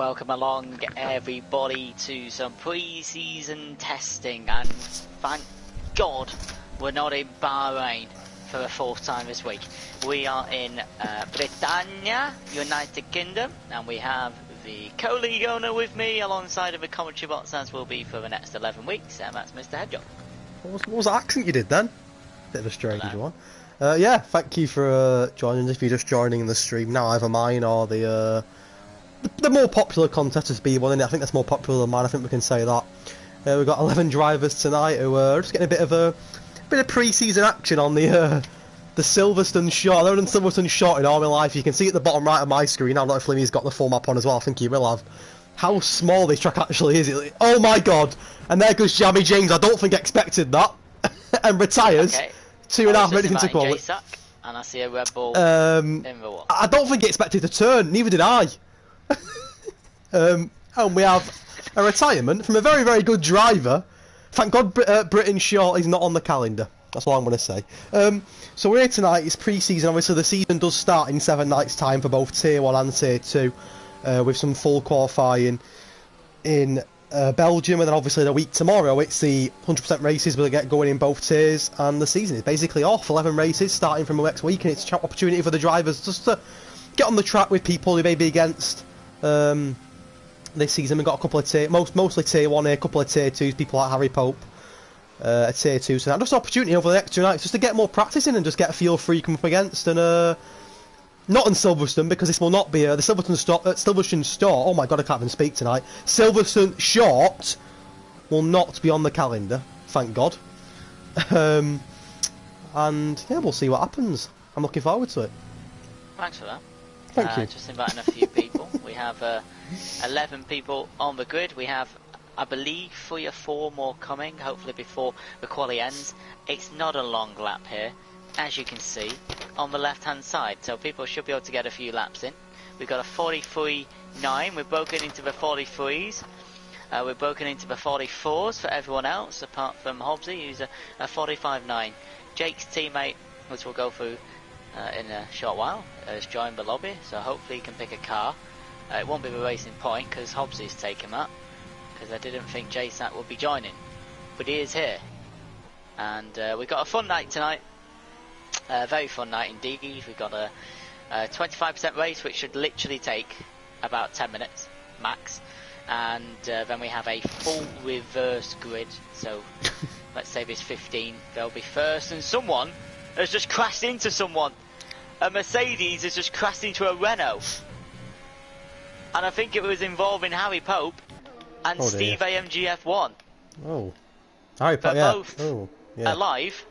Welcome along everybody to some pre-season testing, and thank God we're not in Bahrain for the fourth time this week. We are in Britannia, United Kingdom, and we have the co-league owner with me alongside of the commentary box, as will be for the next 11 weeks, and that's Mr. Hedgehog. What was that accent you did then? Bit of a strange one. Yeah, thank you for joining us. If you're just joining the stream now, either mine or the more popular contest has been one, and I think that's more popular than mine. I think we can say that. We've got 11 drivers tonight who are just getting a bit of pre-season action on the Silverstone short. I've never done Silverstone short in all my life. You can see at the bottom right of my screen. I don't know if Limmy's got the full map on as well. I think he will have. How small this track actually is. Oh my god! And there goes Jamie James. I don't think expected that, and retires. Okay. 2.5 minutes into quality. And I see a Red Bull in the what? I don't think he expected to turn. Neither did I. And we have a retirement from a very, very good driver. Thank God Britain Short is not on the calendar. That's all I'm going to say. So we're here tonight. It's pre-season. Obviously, the season does start in 7 nights' time for both Tier 1 and Tier 2, with some full qualifying in Belgium. And then obviously the week tomorrow, it's the 100% races will get going in both tiers. And the season is basically off. 11 races starting from next week. And it's an opportunity for the drivers just to get on the track with people who may be against this season. We've got a couple of mostly Tier 1 here, a couple of Tier 2s, people like Harry Pope, a Tier 2. So just an opportunity over the next 2 nights just to get more practice in and just get a feel for who you come up against. And not in Silverstone, because this will not be the Silverstone store. Oh my god, I can't even speak tonight. Silverstone Short will not be on the calendar, thank God. And yeah, we'll see what happens. I'm looking forward to it. Thanks for that. Thank you. Just inviting a few people. We have 11 people on the grid. We have, I believe, 3 or 4 more coming, hopefully before the quali ends. It's not a long lap here, as you can see, on the left-hand side. So people should be able to get a few laps in. We've got a 43.9. We've broken into the 43s. We've broken into the 44s for everyone else, apart from Hobbsy, who's a 45.9. Jake's teammate, which we'll go through in a short while, has joined the lobby, so hopefully he can pick a car. It won't be the racing point because Hobbsy's taken that, because I didn't think JSAT would be joining, but he is here. And we've got a fun night tonight, a very fun night indeed. We've got a 25% race, which should literally take about 10 minutes max, and then we have a full reverse grid. So let's say there's 15, they'll be first, and someone has just crashed into someone. A Mercedes has just crashed into a Renault, and I think it was involving Harry Pope and Steve AMG F1. Oh, Harry Pope, yeah. Both alive,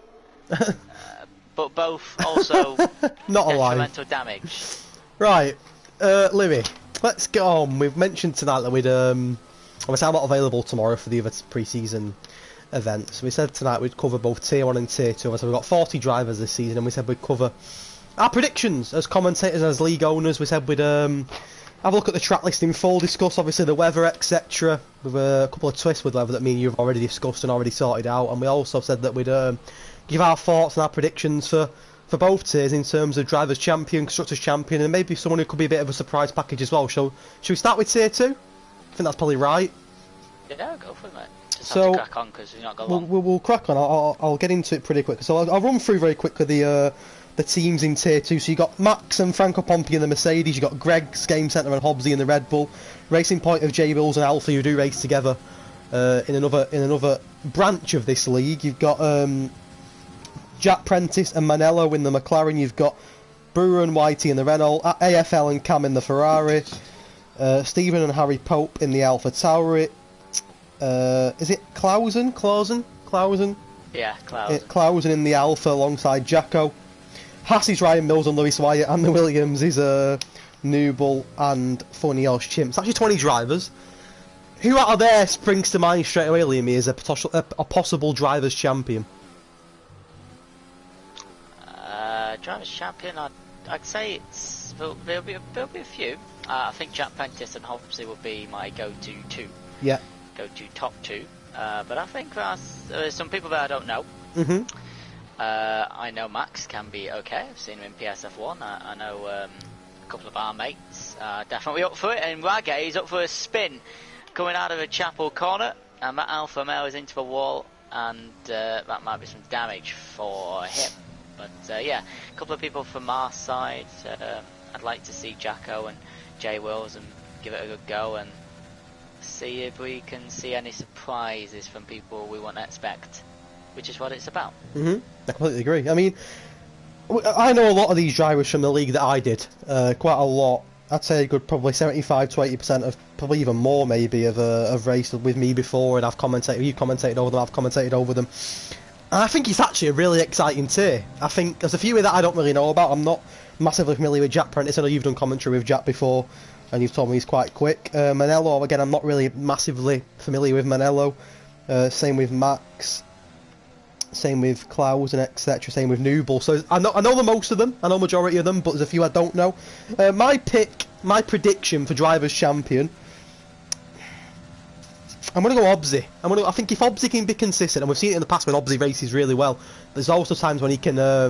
but both also not alive. detrimental damage. Right, Louis, let's get on. We've mentioned tonight that we'd obviously I'm not available tomorrow for the other pre-season events. We said tonight we'd cover both Tier 1 and Tier 2. So we've got 40 drivers this season, and we said we'd cover our predictions as commentators, as league owners. We said we'd have a look at the track list in full, discuss obviously the weather, etc. with a couple of twists with weather that me and you have already discussed and already sorted out. And we also said that we'd give our thoughts and our predictions for both tiers in terms of drivers champion, constructors champion, and maybe someone who could be a bit of a surprise package as well. Should we start with Tier 2? I think that's probably right. Yeah, go for it, mate. Just so have to crack on, because you're not going long. We'll crack on. I'll get into it pretty quick. So I'll run through very quickly the teams in Tier 2. So you got Max and Franco Pompi in the Mercedes. You got Greg's Game Centre and Hobbsy in the Red Bull. Racing Point of J Bills and Alfie, who do race together in another branch of this league. You've got Jack Prentice and Manello in the McLaren. You've got Brewer and Whitey in the Renault. AFL and Cam in the Ferrari. Stephen and Harry Pope in the Alpha Tauri. Is it Clausen? Yeah, Clausen. Clausen in the Alpha alongside Jacko. Hass's Ryan Mills and Lewis Wyatt, and the Williams is Newell and Funny Osh Chimps. Actually 20 drivers. Who out of there springs to mind straight away, Liam, as a possible drivers champion? Drivers champion, I'd say there'll be a few. I think Jack Prentice and Hobbsy would be my go-to two. Yeah. Go-to top 2. But I think there's some people that I don't know. I know Max can be okay. I've seen him in PSF1. I know couple of our mates are definitely up for it, and Raggy is up for a spin coming out of a chapel corner, and that Alpha Male is into the wall, and that might be some damage for him. But yeah, a couple of people from our side. I'd like to see Jacko and Jay Wills and give it a good go and see if we can see any surprises from people we want to expect, which is what it's about. I completely agree. I mean, I know a lot of these drivers from the league that I did, quite a lot. I'd say a good probably 75 to 80% of, probably even more maybe, of raced with me before, and I've commentated, you've commentated over them, I've commentated over them. And I think it's actually a really exciting tier. I think there's a few that I don't really know about. I'm not massively familiar with Jack Prentice. I know you've done commentary with Jack before, and you've told me he's quite quick. Manello, again, I'm not really massively familiar with Manello. Same with Max. Same with Klaus and etc. Same with Nubel. So I know the most of them. I know majority of them, but there's a few I don't know. My prediction for Drivers' Champion, I'm going to go Obsy. I think if Obsy can be consistent, and we've seen it in the past when Obsy races really well, there's also times when he can, I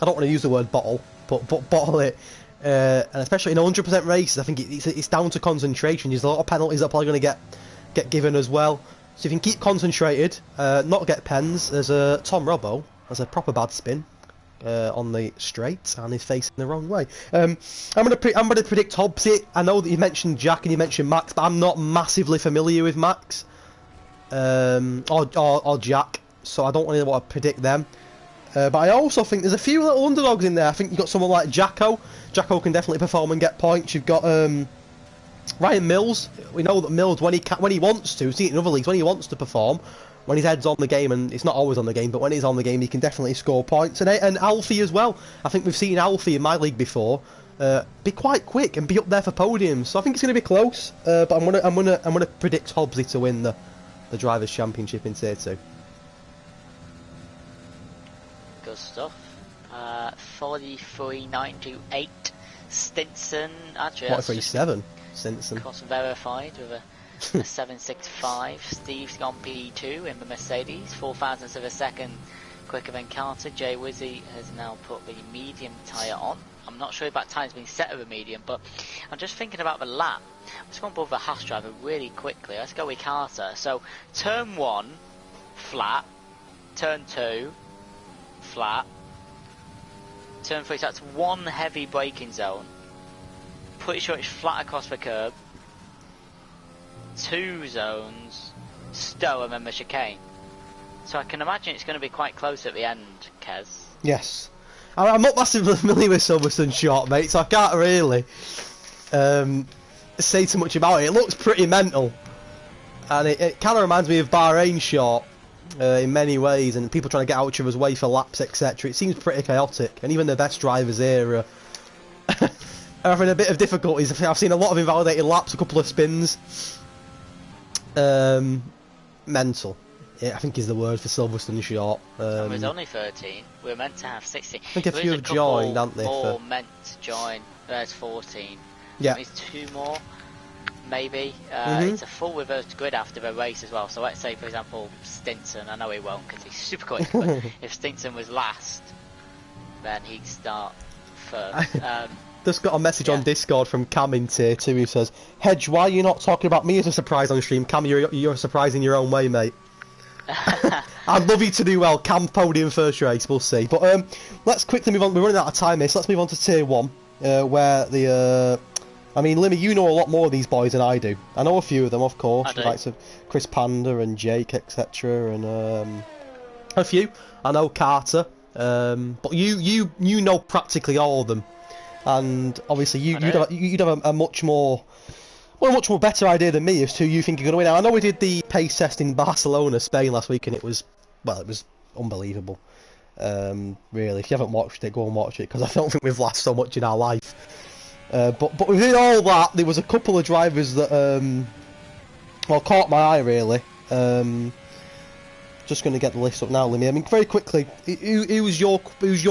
don't want to use the word bottle, but bottle it. And especially in 100% races, I think it's down to concentration. There's a lot of penalties that are probably going to get given as well. So if you can keep concentrated, not get pens, there's Tom Robbo has a proper bad spin on the straight and is facing the wrong way. I'm gonna predict Hobbs. I know that you mentioned Jack and you mentioned Max, but I'm not massively familiar with Max or Jack, so I don't really want to predict them. But I also think there's a few little underdogs in there. I think you've got someone like Jacko. Jacko can definitely perform and get points. You've got Ryan Mills. We know that Mills, when he wants to, see it in other leagues, when he wants to perform, when his head's on the game, and it's not always on the game, but when he's on the game, he can definitely score points. And Alfie as well. I think we've seen Alfie in my league before be quite quick and be up there for podiums. So I think it's going to be close. But I'm gonna predict Hobbsy to win the Drivers' Championship in Tier 2. Good stuff. 43.928. Stinson, actually, 43.7. Stinson. Cross verified with a 7.65. Steve's gone P2 in the Mercedes, 4 thousandths of a second quicker than Carter. Jay Wizzy has now put the medium tyre on. I'm not sure if that tyre's been set with a medium, but I'm just thinking about the lap. Let's go on board the Haas driver really quickly. Let's go with Carter. So, turn 1, flat. Turn 2, flat. Turn 3, so that's one heavy braking zone. Pretty sure it's flat across the curb. 2 zones, Stowe, and then the chicane. So I can imagine it's going to be quite close at the end, Kez. Yes. I'm not massively familiar with Silverstone short, mate, so I can't really say too much about it. It looks pretty mental. And it kind of reminds me of Bahrain short in many ways, and people trying to get out of each other's way for laps, etc. It seems pretty chaotic, and even the best drivers here are having a bit of difficulties. I've seen a lot of invalidated laps, a couple of spins. Mental, yeah, I think is the word for Silverstone short. And there's only 13. We're meant to have 16. I think a few have joined, aren't they? More meant to join. There's 14. Yeah. There's 2 more, maybe. It's a full reverse grid after the race as well. So let's say, for example, Stinson. I know he won't because he's super quick. But if Stinson was last, then he'd start first. Just got a message on Discord from Cam in Tier 2 who says, Hedge, why are you not talking about me as a surprise on stream? Cam, you're a surprise in your own way, mate. I'd love you to do well. Cam podium first race, we'll see. But let's quickly move on. We're running out of time here, so let's move on to Tier 1, where the... I mean, Limmy, you know a lot more of these boys than I do. I know a few of them, of course. The likes of Chris Panda and Jake, etc. And a few. I know Carter. But you know practically all of them. And obviously you'd have a much more better idea than me as to who you think you're going to win. Now, I know we did the pace test in Barcelona, Spain last week, and it was unbelievable. Really, if you haven't watched it, go and watch it, because I don't think we've laughed so much in our life. But within all that, there was a couple of drivers that caught my eye really. Just going to get the list up now, Limmy. I mean, very quickly, who's your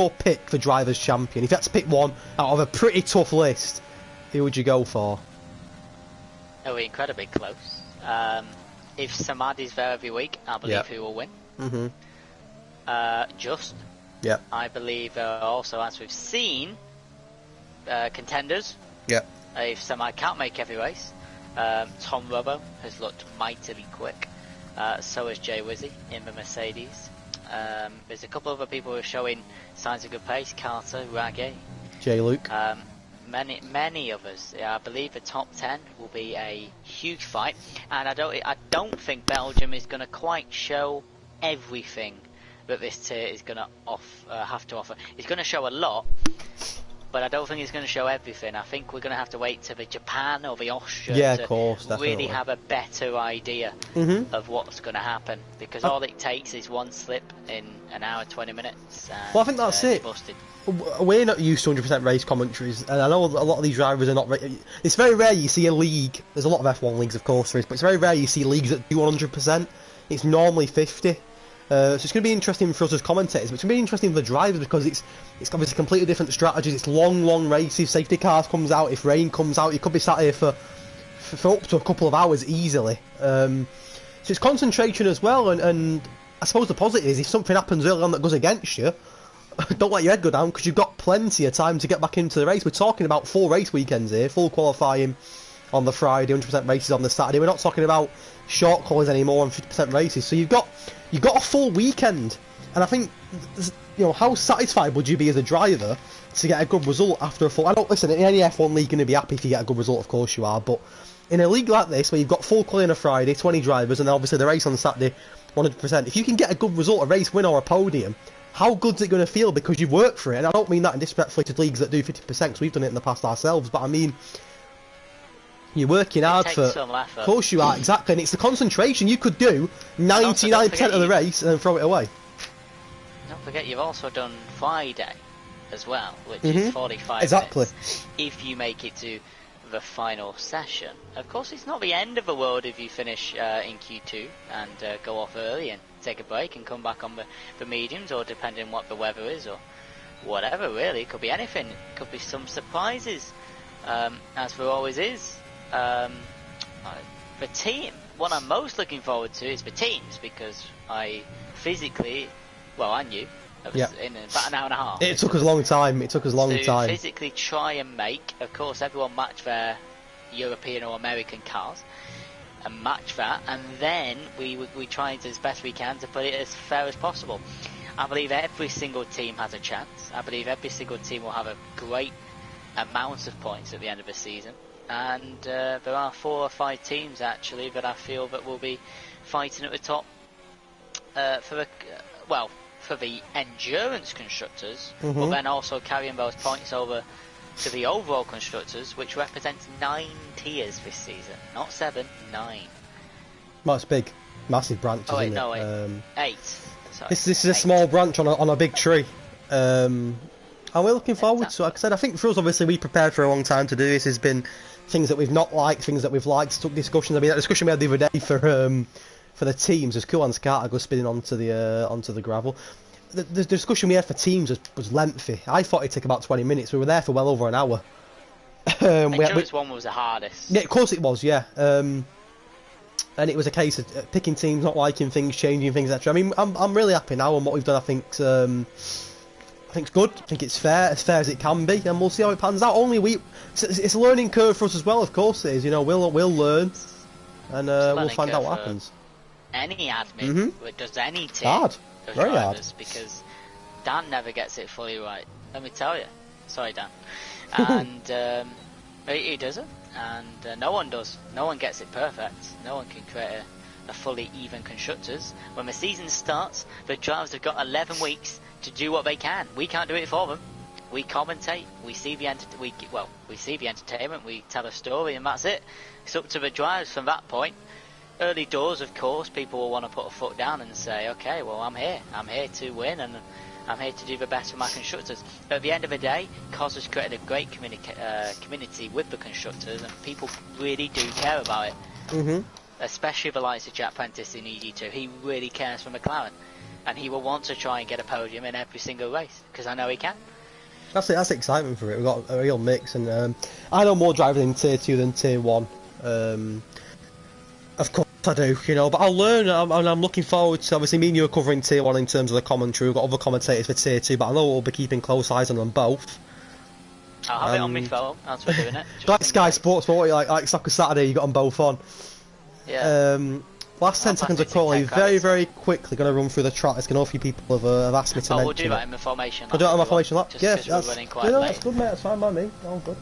pick for Drivers' Champion? If you had to pick one out of a pretty tough list, who would you go for? Oh, we're incredibly close. If Samad is there every week, I believe he will win. Mm-hmm. Just. Yeah. I believe also, as we've seen, contenders. Yeah. If Semi can't make every race, Tom Robbo has looked mightily quick. So has Jay Wizzy in the Mercedes. There's a couple of other people who are showing signs of good pace. Carter, Ragge, Jay Luke. Many of us. Yeah, I believe the top 10 will be a huge fight, and I don't think Belgium is going to quite show everything that this tier is going to have to offer. It's going to show a lot, but I don't think it's going to show everything. I think we're going to have to wait to the Japan or the Austria to really have a better idea of what's going to happen, because all it takes is one slip in an hour 20 minutes. And, well, I think that's it. Busted. We're not used to 100% race commentaries, and I know a lot of these drivers are not. It's very rare you see a league. There's a lot of F1 leagues, of course, there is, but it's very rare you see leagues that do 100%. It's normally 50. So it's going to be interesting for us as commentators, but it's going to be interesting for the drivers, because it's obviously completely different strategies. It's long races. Safety cars comes out. If rain comes out, you could be sat here for up to a couple of hours easily. So it's concentration as well, and I suppose the positive is if something happens early on that goes against you, don't let your head go down, because you've got plenty of time to get back into the race. We're talking about 4 race weekends here, full qualifying on the Friday, 100% races on the Saturday. We're not talking about short qualies anymore and 50% races. So you've got a full weekend, and I think, you know, how satisfied would you be as a driver to get a good result after a full? I don't listen. In any F1 league, you're going to be happy if you get a good result. Of course you are, but in a league like this where you've got full quality on a Friday, 20 drivers, and then obviously the race on Saturday, 100%. If you can get a good result, a race win or a podium, how good's it going to feel because you've worked for it? And I don't mean that in disrespectfully to leagues that do 50%, because we've done it in the past ourselves, but I mean, you're working hard for... Of course you are, exactly, and it's the concentration. You could do 99% of the race and then throw it away. Don't forget, you've also done Friday as well, which is 45 exactly. minutes, if you make it to the final session. Of course, it's not the end of the world if you finish in Q2 and go off early and take a break and come back on the mediums, or depending on what the weather is or whatever. Really, it could be anything. It could be some surprises, as there always is. The team, what I'm most looking forward to is the teams, because I knew in about an hour and a half. It took us a long time. To physically try and make, of course, everyone match their European or American cars and match that, and then we tried as best we can to put it as fair as possible. I believe every single team has a chance. I believe every single team will have a great amount of points at the end of the season, and there are 4 or 5 teams actually that I feel that will be fighting at the top for the endurance constructors, but then also carrying those points over to the overall constructors, which represents 9 tiers this season, not 7, 9. Well, it's big, massive branch. Oh wait, isn't no, it? 8. Sorry, this is a small branch on a big tree, and we're looking forward to it. Like I said, I think for us, obviously, we prepared for a long time to do this. There's been things that we've not liked, things that we've liked, discussions. I mean, that discussion we had the other day for the teams, as Kulan's kart goes spinning onto the gravel. The discussion we had for teams was lengthy. I thought it'd take about 20 minutes. We were there for well over an hour. Endurance one was the hardest. Yeah, of course it was. Yeah, and it was a case of picking teams, not liking things, changing things, etc. I mean, I'm really happy now on what we've done. I think it's good. I think it's fair as it can be, and we'll see how it pans out. It's a learning curve for us as well. Of course it is. You know, we'll learn, and we'll find out what happens. Any admin that does any team. Hard. Very hard. Because Dan never gets it fully right. Let me tell you. Sorry, Dan. And he doesn't. And no one does. No one gets it perfect. No one can create a fully even constructors. When the season starts, the drivers have got 11 weeks to do what they can. We can't do it for them. We commentate. We see the entertainment. We tell a story, and that's it. It's up to the drivers from that point. Early doors, of course, people will want to put a foot down and say, okay, well, I'm here to win, and I'm here to do the best for my constructors. But at the end of the day, COS has created a great community with the constructors, and people really do care about it. Especially the likes of Jack Prentice in EG2. He really cares for McLaren, and he will want to try and get a podium in every single race, because I know he can. That's it. That's the excitement for it. We've got a real mix, and I know more drivers in Tier 2 than Tier 1. Of course I do, you know, but I'll learn, and I'm looking forward to, obviously, me and you are covering Tier 1 in terms of the commentary. We've got other commentators for Tier 2, but I know we'll be keeping close eyes on them both. I'll have it on my phone as we're doing it. Like Sky Sports, but what you like Soccer Saturday, you got them both on. Yeah. Last 10 seconds of quality, very quickly going to run through the track. Going to a few people have asked me to mention we'll do that in the formation lap. I'll do that in my formation lap? Just Yes, we're running quite late. That's good, mate. That's fine by me. All good.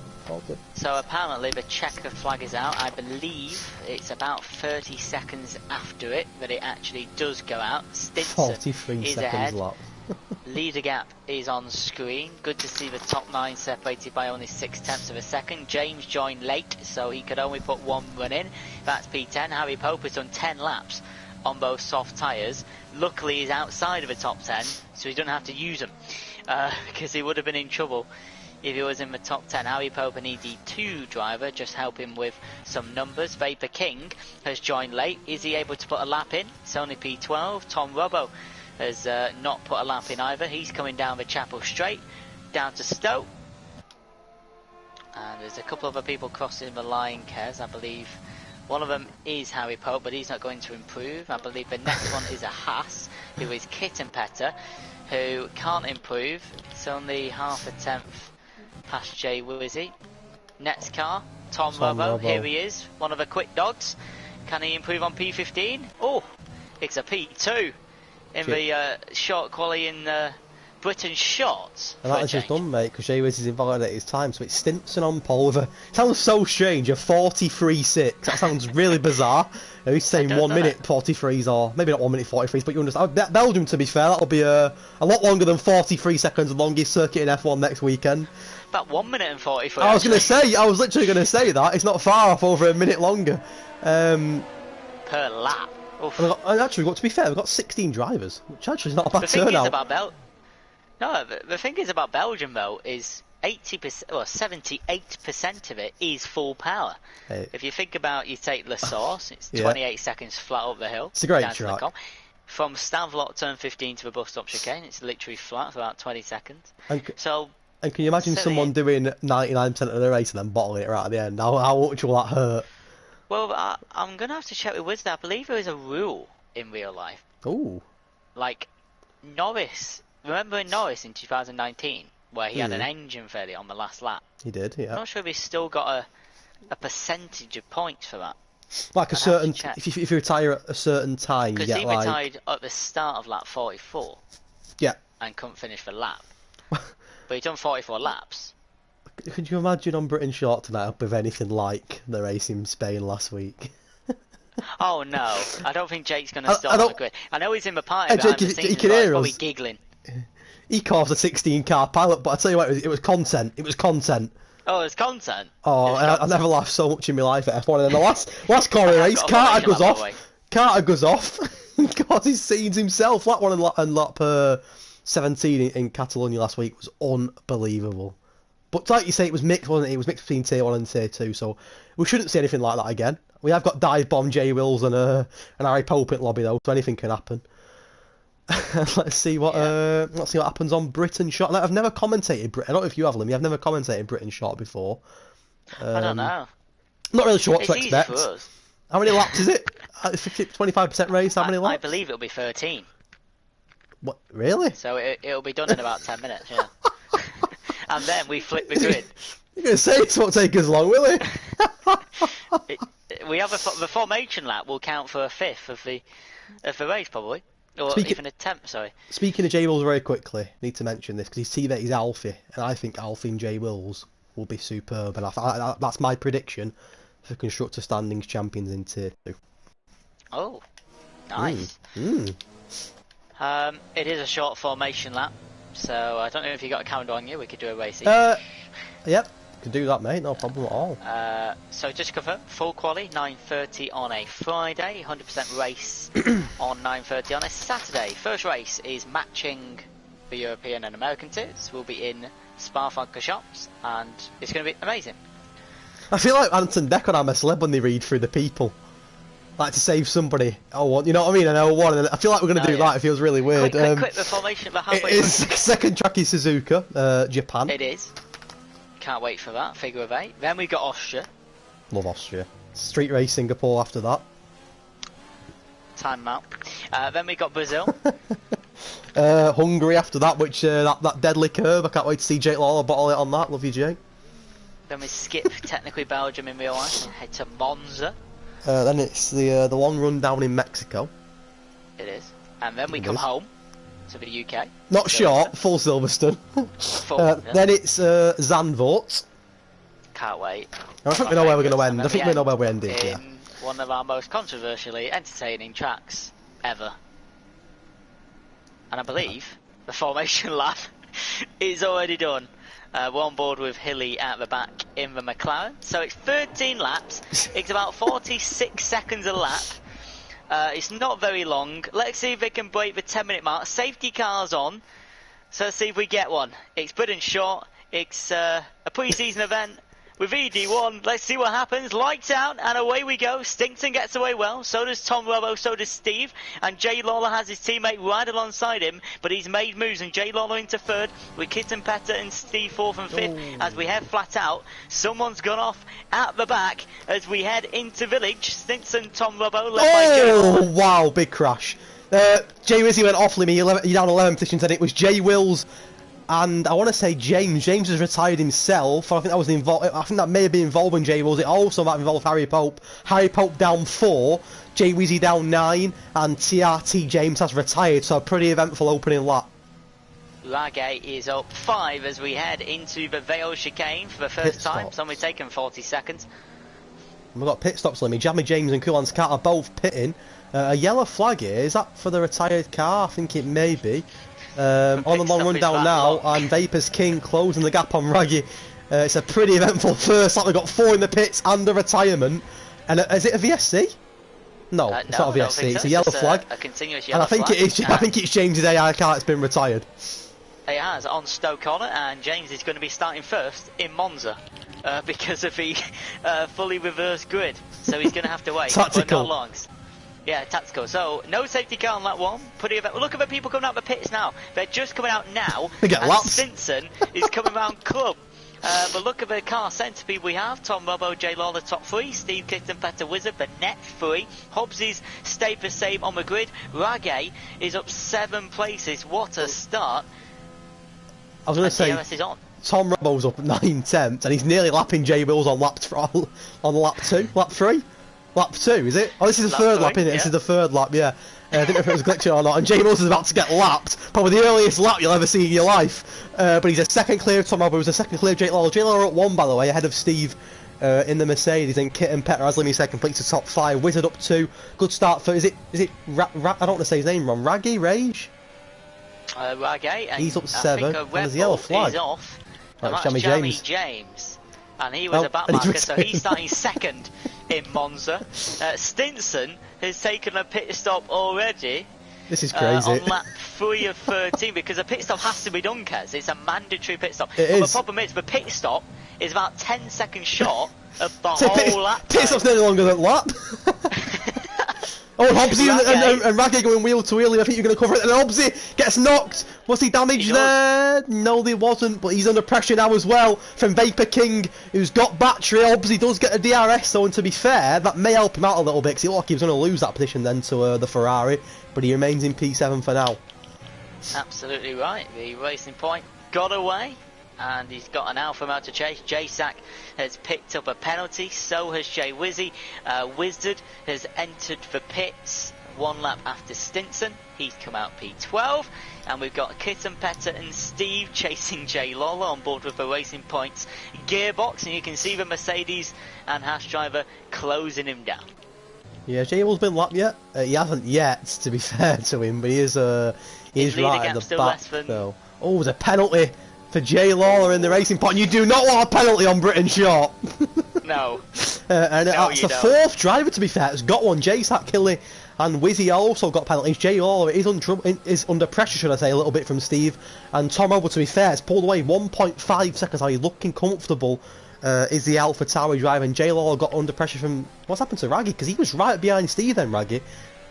So apparently the checker flag is out. I believe it's about 30 seconds after it that it actually does go out. Stinson 43 is seconds ahead. lap. Leader gap is on screen. Good to see the top 9 separated by only 0.6 of a second. James joined late, so he could only put 1 run in. That's P10. Harry Pope has done 10 laps on both soft tyres. Luckily he's outside of the top 10, so he doesn't have to use them, because he would have been in trouble if he was in the top 10. Harry Pope, an ED2 driver, just helping with some numbers. Vapor King has joined late. Is he able to put a lap in? It's only P12. Tom Robbo has not put a lap in either. He's coming down the Chapel Straight, down to Stoke. And there's a couple of other people crossing the line, Kez. I believe one of them is Harry Pope, but he's not going to improve. I believe the next one is a Haas, who is Kittenpetter, who can't improve. It's only half a tenth past Jay Wizzy. Next car, Tom Robbo. Here he is, one of the quick dogs. Can he improve on P15? Oh, it's a P2 in the short quali in Britain shorts. And that is just done, mate, because Jay Wiz is invalidated his time, so it's Stinson on pole with a... Sounds so strange, a 43.6. That sounds really bizarre. He's saying 1 minute 43s, or maybe not 1 minute 43s, but you understand. Belgium, to be fair, that'll be a lot longer than 43 seconds, the longest circuit in F1 next weekend. About 1 minute and 43. I was literally going to say that. It's not far off, over a minute longer. Per lap. And actually, to be fair, we've got 16 drivers, which actually is not a bad turnout. The thing is about Belgium, though, is 80% or 78% of it is full power. Hey. If you think about, you take La Source, it's 28 seconds flat up the hill. It's a great track. From Stavlot turn 15 to the bus stop chicane, it's literally flat for about 20 seconds. And can you imagine someone doing 99% of the race and then bottling it right at the end? How much will that hurt? Well, I'm going to have to check with Wizard. I believe there is a rule in real life. Ooh. Like, Norris... Remember Norris in 2019, where he had an engine failure on the last lap? He did, yeah. I'm not sure if he's still got a percentage of points for that. Like a certain... If you retire at a certain time, you get because he retired at the start of lap 44. Yeah. And couldn't finish the lap. But he done 44 laps. Could you imagine on Britain Short tonight up with anything like the race in Spain last week? Oh no, I don't think Jake's going to start on the grid. I know he's in the party Jake, behind the scenes, he can hear us. Probably giggling. He caused a 16-car pilot, but I tell you what, it was content. It was content. Oh, it's content. Oh, I never laughed so much in my life at F1. And then the last corner race, Carter goes off. Causes scenes himself. Lap 1 and lap 17 in Catalonia last week was unbelievable. But like you say, it was mixed, wasn't it? It was mixed between tier 1 and tier 2, so we shouldn't see anything like that again. We have got dive bomb Jay Wills and Harry Pope at lobby though, so anything can happen. Let's see what happens on Britain Short. I've never commentated Britain. I don't know if you have, Limmy. I've never commentated Britain Short before. I don't know. Not really sure what to expect. Easy for us. How many laps is it? 25% race. How many laps? I believe it'll be 13. What? Really? So it'll be done in about 10 minutes. Yeah. And then we flip the grid. You're going to say it won't take as long, will it? We have the formation lap will count for a fifth of the race probably, or even a tenth. Sorry. Speaking of Jay Wills, very quickly, need to mention this because his teammate is Alfie, and I think Alfie and Jay Wills will be superb, and that's my prediction for constructor standings champions in tier 2. Oh, nice. It is a short formation lap, so I don't know if you got a calendar on you. We could do a race. Yep. Can do that, mate, no problem at all. So just to confirm, full quali 9:30 on a Friday, 100% race on 9:30 on a Saturday. First race is matching the European and American tiers. We'll be in Spa-Francorchamps, and it's going to be amazing. I feel like Anton Deck on I'm a Celeb when they read through the people. Like to save somebody. Oh, you know what I mean? An L1, and I feel like we're going to do that. It feels really weird. Quick, the formation. Second track is Suzuka, Japan. It is. Can't wait for that. Figure of 8. Then we got Austria. Love Austria. Street race Singapore after that. Time out. Then we got Brazil. Hungary after that, which that deadly curve. I can't wait to see Jake Lawler bottle it on that. Love you, Jake. Then we skip technically Belgium in real life and head to Monza. Then it's the long run down in Mexico. It is. And then we come home to the UK. Not short, full Silverstone. Then it's Zandvoort. Can't wait. I think we know where we're going to end. I think we know where we're ending. In one of our most controversially entertaining tracks ever. And I believe the formation lap is already done. We're on board with Hilly at the back in the McLaren. So it's 13 laps. It's about 46 seconds a lap. It's not very long. Let's see if they can break the 10-minute mark. Safety car's on. So let's see if we get one. It's Britain short. It's a pre-season event with ED1. Let's see what happens. Lights out and away we go. Stinson gets away well. So does Tom Robbo. So does Steve. And Jay Lawler has his teammate right alongside him. But he's made moves. And Jay Lawler into third with Kitten Petter and Steve fourth and fifth. As we head flat out, someone's gone off at the back as we head into Village. Stinson, Tom Robbo led by Jay Lawler. Oh, wow, big crash. Jay Rizzi went off Limmy. You're down 11 positions. And it was Jay Wills. And I want to say James. James has retired himself. I think that was I think that may have been involving Jay Wills. It also might involve Harry Pope. Harry Pope down 4, Jay Wizzy down 9, and TRT James has retired. So a pretty eventful opening lap. Lagay is up 5 as we head into the Vale chicane for the first time. It's only taken 40 seconds. We've got pit stops, Limmy. Jammy James and Kulan Scat are both pitting. A yellow flag here. Is that for the retired car? I think it may be. On the long run down now, and Vapor's King closing the gap on Raggy. It's a pretty eventful first lap. We've got 4 in the pits and a retirement. And is it a VSC? No, it's not a VSC. It's a yellow flag. A continuous yellow flag. And I think it is. I think it's James' AI car that's been retired. It has on Stoke Corner, and James is going to be starting first in Monza because of the fully reversed grid. So he's going to have to wait. Tactical. But not long. Yeah, tactical. So, no safety car on that one. Look at the people coming out the pits now. They're just coming out now. They get laps. Stinson is coming round club. But look at the car centre people we have. Tom Robbo, Jay Lawler top 3. Steve Kitten Petter Wizard, the net 3. Hobbsy's stayed the same on the grid. Ragay is up 7 places. What a start. I was going to say, is on. Tom Robbo's up 9 tenths, and he's nearly lapping Jay Wills on lap 2. Lap 3? Lap 2, is it? Oh, this is the third lap, isn't it? Yeah. This is the third lap, yeah. I didn't know if it was glitching or not. And Jay Wills is about to get lapped. Probably the earliest lap you'll ever see in your life. But he's a second clear of Tom Robbo. He was a second clear of Jay Lawler. Jay Lawler at 1, by the way, ahead of Steve in the Mercedes. And Kitten Petter has Limmy second, completes the top 5. Wizard up 2. Good start for... Is it I don't want to say his name wrong. Raggy? Rage? Ragay. He's up 7. And there's a yellow flag. He's off. Right, and that's Jamie James. And he was a backmarker, so he's starting second in Monza. Stinson has taken a pit stop already. This is crazy. On lap 3 of 13, because a pit stop has to be done, Kez. It's a mandatory pit stop. But the problem is, the pit stop is about 10 seconds short of the whole lap time. Pit stop's nearly longer than lap. Oh, and Hobbsy and Raggy going wheel to wheel. I think you're going to cover it. And Hobbsy gets knocked. Was he damaged there? No, there wasn't. But he's under pressure now as well from Vapor King, who's got battery. Hobbsy does get a DRS, though, and to be fair, that may help him out a little bit, because it looked like he was going to lose that position then to the Ferrari. But he remains in P7 for now. Absolutely right. The Racing Point got away. And he's got an Alpha Male to chase. J-Sack has picked up a penalty, so has Jay Wizzy. Wizard has entered the pits 1 lap after Stinson. He's come out P12. And we've got Kitten Petter and Steve chasing Jay Lawler on board with the Racing Points gearbox. And you can see the Mercedes and Haas driver closing him down. Yeah, Jay Lawler's been lapped yet? He hasn't yet, to be fair to him, but he is right at the back, though. Oh, there's a penalty for Jay Lawler in the Racing Point. You do not want a penalty on Britain Short. No. And that's the 4th driver, to be fair, has got one. J-Sack, Killy and Wizzy also got penalties. Jay Lawler is under pressure, should I say, a little bit from Steve. And Tom Robbo, to be fair, has pulled away 1.5 seconds. Are you looking comfortable? Is the Alpha Tauri driver. And Jay Lawler got under pressure from... What's happened to Raggy? Because he was right behind Steve then, Raggy.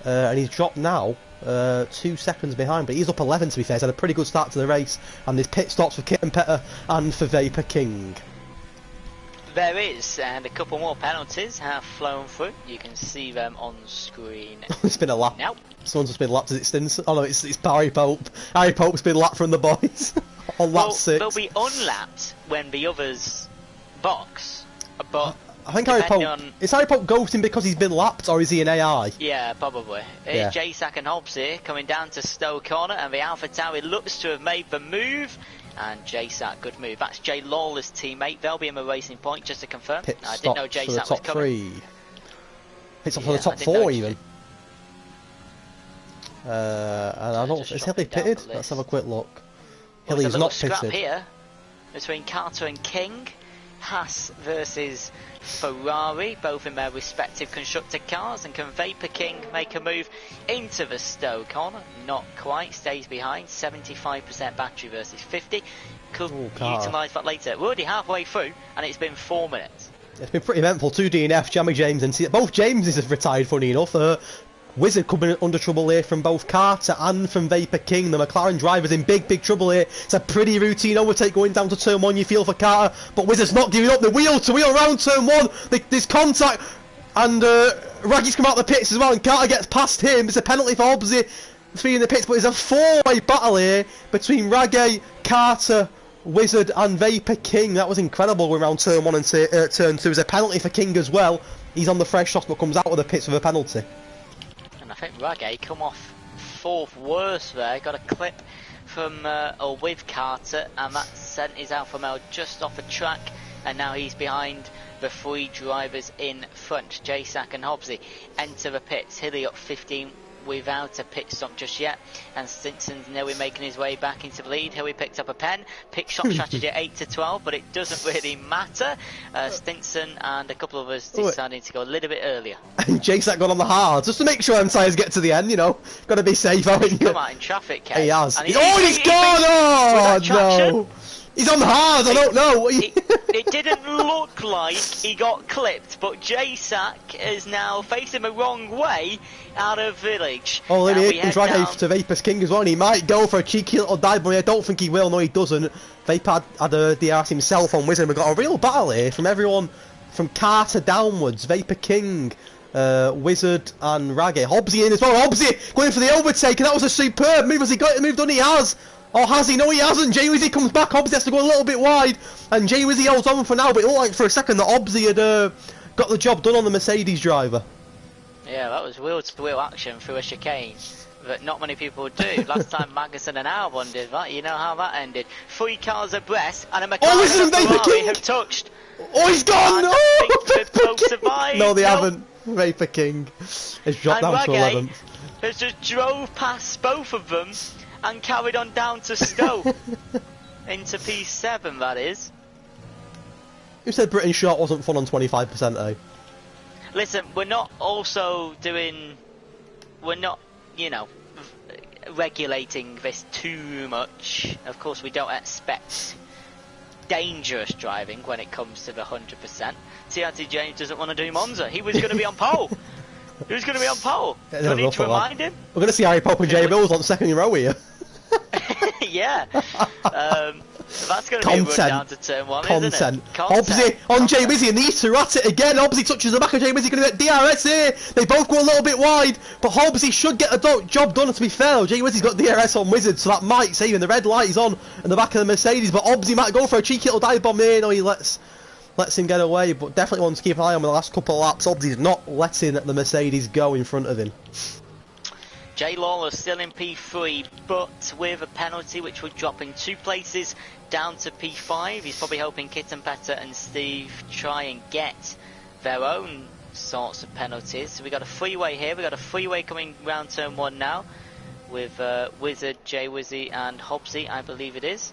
And he's dropped now. 2 seconds behind, but he's up 11 to be fair. He's had a pretty good start to the race, and there's pit stops for Kitten Petter and for Vapor King. There is, and a couple more penalties have flown through. You can see them on screen. It's been a lap. Now. Someone's just been lapped. Is it Stinson? Oh no, it's Harry Pope. Harry Pope's been lapped from the boys on lap 6. They'll be unlapped when the others box, but I think Harry Pope. Is Harry Pope ghosting because he's been lapped, or is he an AI? Yeah, probably. Here's J-Sack and Hobbs here coming down to Stowe Corner, and the Alpha Tauri looks to have made the move. And J-Sack, good move. That's Jay Lawler's teammate. They'll be in the racing point, just to confirm. I didn't know J-Sack was coming. Pit stop for the top 4 even. And I don't. Is Hilly pitted? Let's have a quick look. Hilly's not pitted. Here between Carter and King. Haas versus Ferrari, both in their respective constructor cars, and can Vapor King make a move into the Stowe corner? Not quite, stays behind, 75% battery versus 50. Could utilise that later. We're already halfway through, and it's been 4 minutes. It's been pretty eventful. 2 DNF, Jammy James, and both Jameses have retired, funny enough. Wizard coming under trouble here from both Carter and from Vapor King. The McLaren driver's in big trouble here. It's a pretty routine overtake going down to turn 1, you feel, for Carter, but Wizard's not giving up. The wheel to wheel around turn 1. There's contact, and Raggy's come out the pits as well, and Carter gets past him. It's a penalty for Hobbsy, 3 in the pits, but it's a 4-way battle here between Raggy, Carter, Wizard and Vapor King. That was incredible going around turn 1 and turn 2. There's a penalty for King as well. He's on the fresh sauce but comes out of the pits with a penalty. I think Raggy come off 4th worst there, got a clip from or with Carter, and that sent his Alfa Romeo just off the track, and now he's behind the 3 drivers in front. J-Sack and Hobbsy enter the pits. Hilly up 15 without a pit stop just yet, and Stinson's nearly making his way back into the lead. Hilly picked up a pen, pit stop strategy at 8 to 12, but it doesn't really matter. Stinson and a couple of us deciding to go a little bit earlier. And J-Sack got on the hard just to make sure them tyres get to the end, you know. Got to be safe, haven't you? Come out in traffic, Kev. He has. He's gone! Oh, no! He's on hard, I don't know. It didn't look like he got clipped, but J-Sack is now facing the wrong way out of village. Oh, look at him, drag to Vapor's King as well, and he might go for a cheeky little dive, but I don't think he will. No, he doesn't. Vapor had a DRS himself on Wizard. We've got a real battle here from everyone, from Carter downwards. Vapor King, Wizard and Raggy. Hobbsy in as well. Hobbsy going for the overtake, and that was a superb move. Has he got it moved on? He has. Or has he? No, he hasn't. Jay Wizzy comes back. Hobbsy has to go a little bit wide, and Jay Wizzy holds on for now. But it looked like for a second that Hobbsy had got the job done on the Mercedes driver. Yeah, that was wheel-to-wheel action through a chicane that not many people do. Last time Magnussen and Albon did that, you know how that ended. 3 cars abreast, and a McLaren and Ferrari have touched. Oh, he's gone! No, they haven't. Vapor King has dropped down to 11th. Has just drove past both of them and carried on down to Stowe. Into P7, that is. Who said Britain short wasn't fun on 25%, eh? Listen, we're not also doing... We're not, you know, regulating this too much. Of course, we don't expect dangerous driving when it comes to the 100%. TRT James doesn't want to do Monza. He was going to be on pole. Who's going to be on pole? Do I need to remind him? We're going to see Harry Pope and Jay Mills on second row here. Yeah. That's going to be a run down to turn 1, isn't it? Hobbsy on Jay Wizzy, and these two are at it again. Hobbsy touches the back of Jay Wizzy, going to get DRS here. They both go a little bit wide, but Hobbsy should get the job done, to be fair. Jay Wizzy's got DRS on Wizard, so that might save him. The red light is on in the back of the Mercedes, but Hobbsy might go for a cheeky little dive bomb here. No, he lets him get away, but definitely wants to keep an eye on the last couple of laps. Hobbsy's not letting the Mercedes go in front of him. Jay Lawler still in P3, but with a penalty which would drop in 2 places down to P5. He's probably hoping Kitten Petter and Steve try and get their own sorts of penalties. So we got a freeway here. We got a freeway coming round turn 1 now with Wizard, Jay Wizzy and Hobbsy, I believe it is.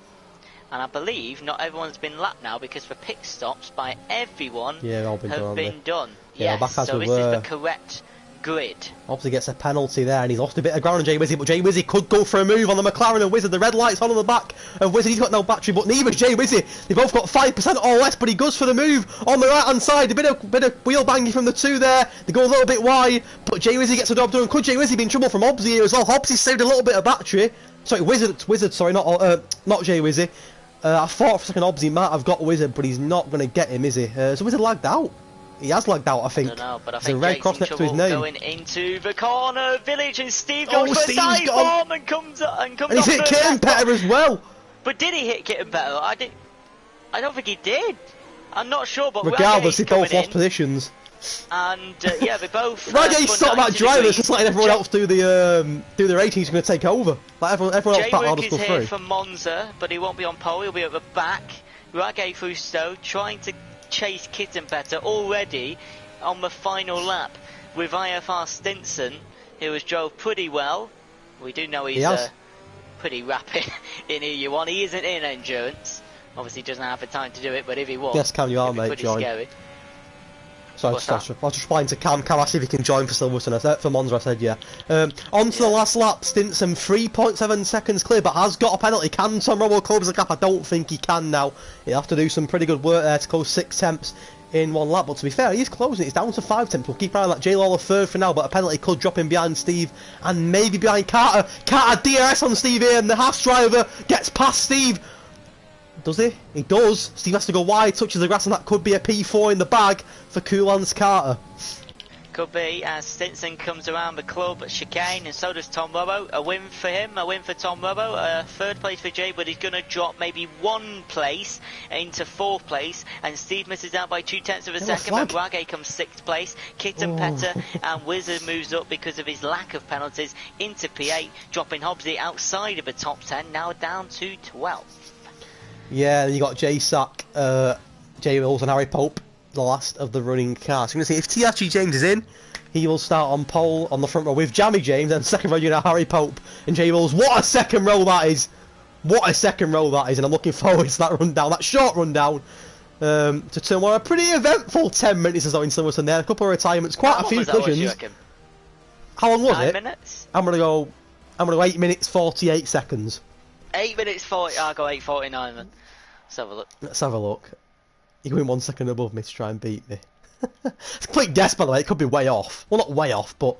And I believe not everyone's been lapped now because the pit stops by everyone have been done. Yeah, yes, so this is the correct grid. Obviously gets a penalty there, and he's lost a bit of ground on Jay Wizzy, but Jay Wizzy could go for a move on the McLaren and Wizard. The red light's on the back of Wizard. He's got no battery, but neither's Jay Wizzy. They've both got 5% or less, but he goes for the move on the right hand side. A bit of wheel banging from the two there. They go a little bit wide, but Jay Wizzy gets the job done. Could Jay Wizzy be in trouble from Hobbsy here as well? Hobbsy saved a little bit of battery. Sorry, Wizard. Sorry, not Jay Wizzy. I thought for a second Hobbsy might have got Wizard, but he's not going to get him, is he? So Wizard lagged out. He has lagged out, I think. I don't know, but I think there's a red cross next to his name. Going into the corner village, and Steve goes for a dive bomb and comes and he's hit Kitten Petter as well. But did he hit Kitten Petter? I don't think he did. I'm not sure, but regardless, they Ragay's both coming lost in, positions. and yeah, they both. Ragay's spun sort of that 90 driver that's degrees. just letting everyone else do the rating. He's going to take over. Like everyone else back, I'll J-Rook just is go here through. for Monza, but he won't be on pole. He'll be at the back. Ragay Fusto trying to chase Kitten Better already on the final lap with IFR Stinson, who has drove pretty well. We do know he's pretty rapid in EU1. He isn't in endurance. Obviously, he doesn't have the time to do it, but if he was, Yes, Cam, you are, mate. pretty Join. scary. Sorry, I was just replying to Cam. Cam asked if he can join for Silverstone. I said, for Monza, I said yeah. On to the last lap. Stinson, 3.7 seconds clear, but has got a penalty. Can Tom Robo close the gap? I don't think he can now. He'll have to do some pretty good work there to close 6 tenths in one lap. But to be fair, he's closing it. It's down to 5 tenths. We'll keep an eye on that. J Lawler third for now, but a penalty could drop him behind Steve and maybe behind Carter. Carter DRS on Steve here, and the Haas driver gets past Steve. Does he? He does. Steve has to go wide, touches the grass, and that could be a P4 in the bag for Kulan's Carter. Could be, as Stinson comes around the club chicane, and so does Tom Robbo. A win for him, a win for Tom Robbo. Third place for Jay, but he's going to drop maybe 1 place into 4th place, and Steve misses out by 2 tenths of a second, and Ragay comes 6th place. Kitten Petter and Wizard moves up because of his lack of penalties into P8, dropping Hobbsy outside of the top 10, now down to 12. Yeah, you got Jay Sack, Jay Wills and Harry Pope, the last of the running cars. So you're going to see if TRG James is in, he will start on pole on the front row with Jammy James, and second row you know Harry Pope and Jay Wills. What a second row that is! What a second row that is, and I'm looking forward to that rundown, that short rundown, to turn one. A pretty eventful 10 minutes or so in Silverstone there, a couple of retirements, quite a few collisions. How long was 9 it? minutes? I'm gonna go 8 minutes 48 seconds. 8 minutes 40. I'll go 8:49 then. Let's have a look. Let's have a look. You're going 1 second above me to try and beat me. It's a quick guess, by the way. It could be way off. Well, not way off, but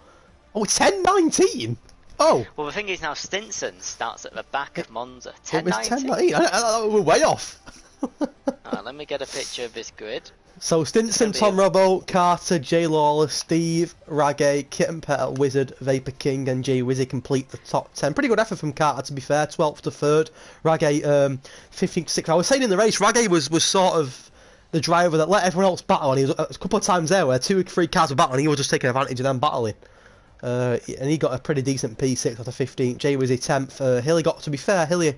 it's 10:19. Oh. Well, the thing is now Stinson starts at the back of Monza. 10:19. We're way off. Right, let me get a picture of this grid. So Stinson, Tom Robbo, Carter, Jay Lawler, Steve, Ragay, Kitten Petter, Wizard, Vapor King, and Jay Wizzy complete the top 10. Pretty good effort from Carter, to be fair. 12th to 3rd. Ragay, 15th to 6th. I was saying in the race, Ragay was sort of the driver that let everyone else battle, and he was a couple of times there where 2 or 3 cars were battling, he was just taking advantage of them battling. And he got a pretty decent P6 after 15th. Jay Wizzy 10th. Hilly got, to be fair, Hilly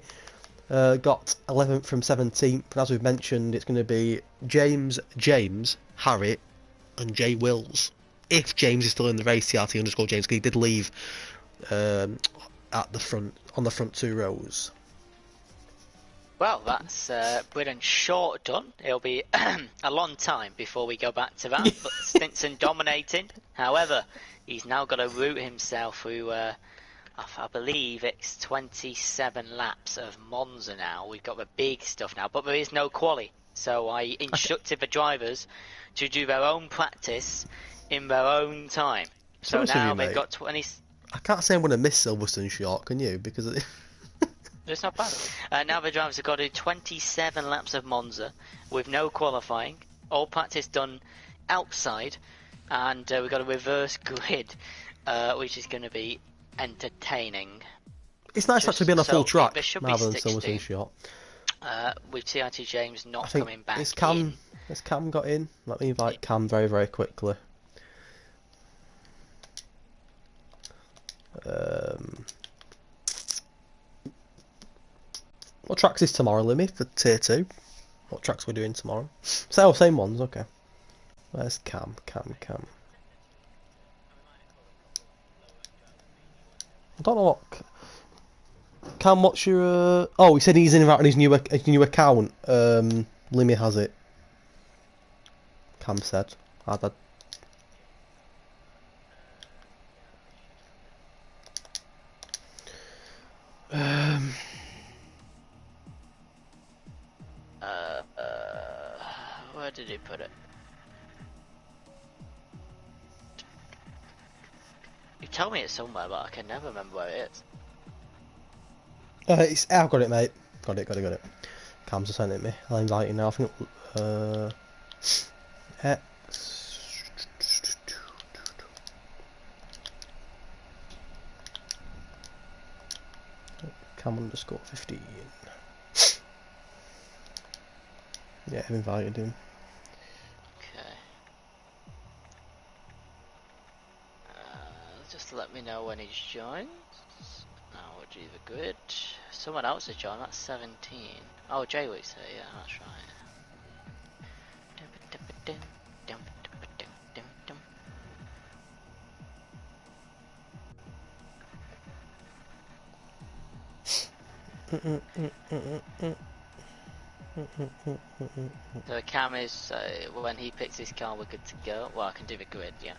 got 11th from 17th, and as we've mentioned, it's going to be James, Harry, and Jay Wills. If James is still in the race, TRT_James, because he did leave at the front, on the front 2 rows. Well, that's Britain short done. It'll be a long time before we go back to that, but Stinson dominating. However, he's now got to route himself through I believe it's 27 laps of Monza now. We've got the big stuff now, but there is no quali. So I instructed the drivers to do their own practice in their own time. So now they've got 20... I can't say I'm going to miss Silverstone short, can you? Because it's not bad. Now the drivers have got to do 27 laps of Monza with no qualifying. All practice done outside. And we've got a reverse grid, which is going to be entertaining. It's nice actually being a full track rather than Silverstone short. With TRT James not coming back. Has Cam got in? Let me invite Cam very, very quickly. What tracks is tomorrow, Limmy, for tier 2? What tracks we're doing tomorrow? Same ones, okay. Where's Cam? I don't know what... Cam, what's your... Oh, he said he's in and out on his new account. Limmy has it. Cam said. Where did he put it? You told me it's somewhere, but I can never remember where it is. I've got it, mate. Got it. Cam's just sent it me. I'll invite you now. I think X. Cam_15. Yeah, I've invited him. let me know when he's joined. Now we'll do the grid. Someone else has joined, that's 17. Oh, Jaywick's here, yeah, that's right. So Cam is, when he picks his car, we're good to go. Well, I can do the grid, yeah.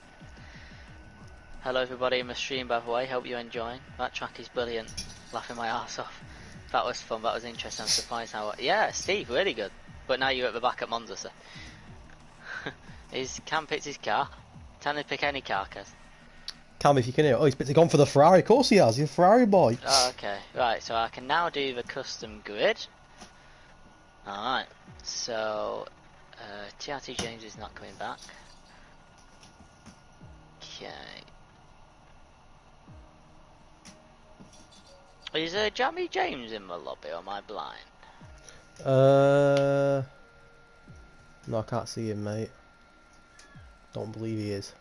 Hello everybody in the stream, by the way, hope you're enjoying. That track is brilliant, laughing my arse off. That was fun, that was interesting, I'm surprised how... Yeah, Steve, really good. But now you're at the back at Monza, so... Cam picked his car. Tell him to pick any car, Kez. Cam, if you can hear it. Oh, he's gone for the Ferrari. Of course he has. He's a Ferrari boy. Oh, okay. Right, so I can now do the custom grid. Alright. So, TRT James is not coming back. Okay. Is Jamie James in the lobby, or am I blind? No, I can't see him, mate. Don't believe he is.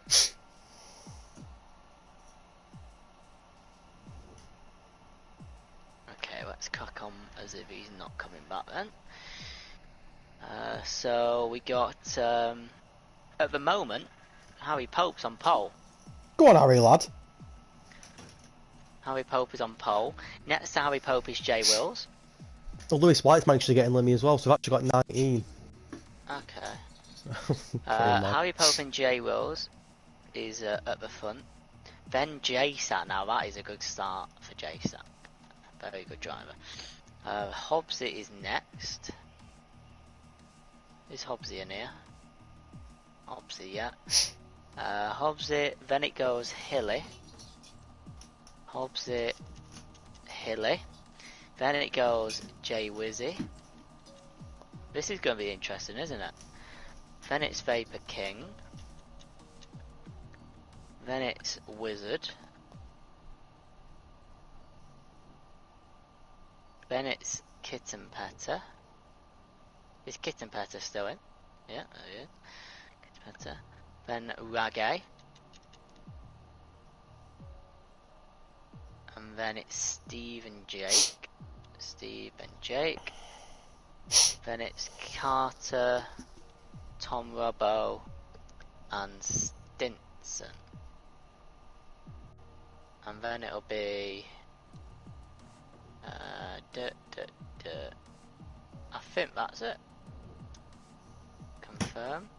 Okay, let's crack on as if he's not coming back then. So we got, at the moment, Harry Pope's on pole. Go on, Harry, lad. Harry Pope is on pole. Next to Harry Pope is Jay Wills. Well, Lewis White's managed to get in Lemmy as well, so we've actually got 19. Okay. Harry Pope and Jay Wills is at the front. Then JSAT, now that is a good start for JSAT. Very good driver. Hobbsy is next. Is Hobbsy in here? Hobbsy, yeah. Hobbsy, then it goes Hilly. Hobbsy, Hilly. Then it goes Jay Wizzy. This is going to be interesting, isn't it? Then it's Vapor King. Then it's Wizard. Then it's Kitten Petter. Is Kitten Petter still in? Yeah, there he is. Kitten Petter. Then Ragay. And then it's Steve and Jake. Steve and Jake. Then it's Carter, Tom Robbo, and Stinson. And then it'll be... I think that's it. Confirm.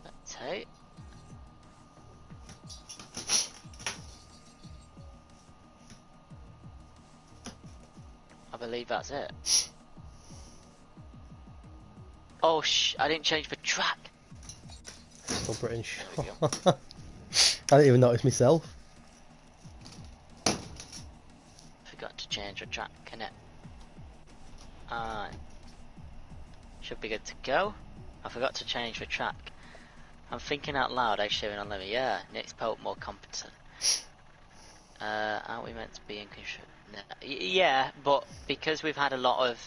Let's take. I believe that's it. Oh I didn't change the track. Still British. I didn't even notice myself. Forgot to change the track, innit? Should be good to go. I forgot to change the track. I'm thinking out loud, actually, on Lemmy. Yeah, Nick's Pope more competent. Aren't we meant to be in control? No. Yeah, but because we've had a lot of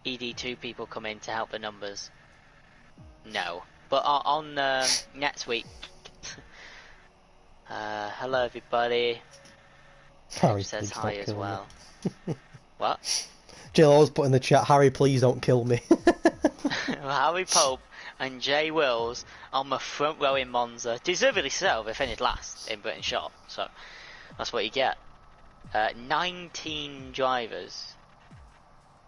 ED2 people come in to help the numbers, no. But on next week, hello everybody. Harry says hi as well. What? Jill always put in the chat, Harry, please don't kill me. Harry Pope and Jay Wills on the front row in Monza. Deservedly so, they finished last in Britain Shop, so that's what you get. 19 drivers.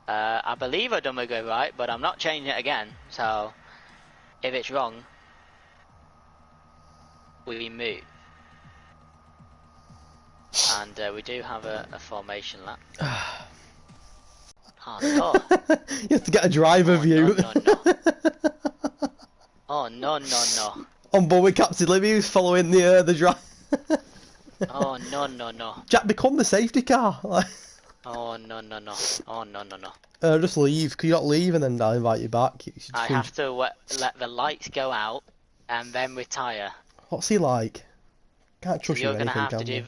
I believe I've done my go right, but I'm not changing it again, so if it's wrong, we move. And we do have a formation lap. Oh no. You have to get a driver view. No. Oh no. On board with Captain Libby, who's following the drive. Oh no. Jack, become the safety car. Oh no. Just leave. Could you not leave and then I'll invite you back? I have to let the lights go out and then retire. What's he like? Can't trust You're you. gonna have to do.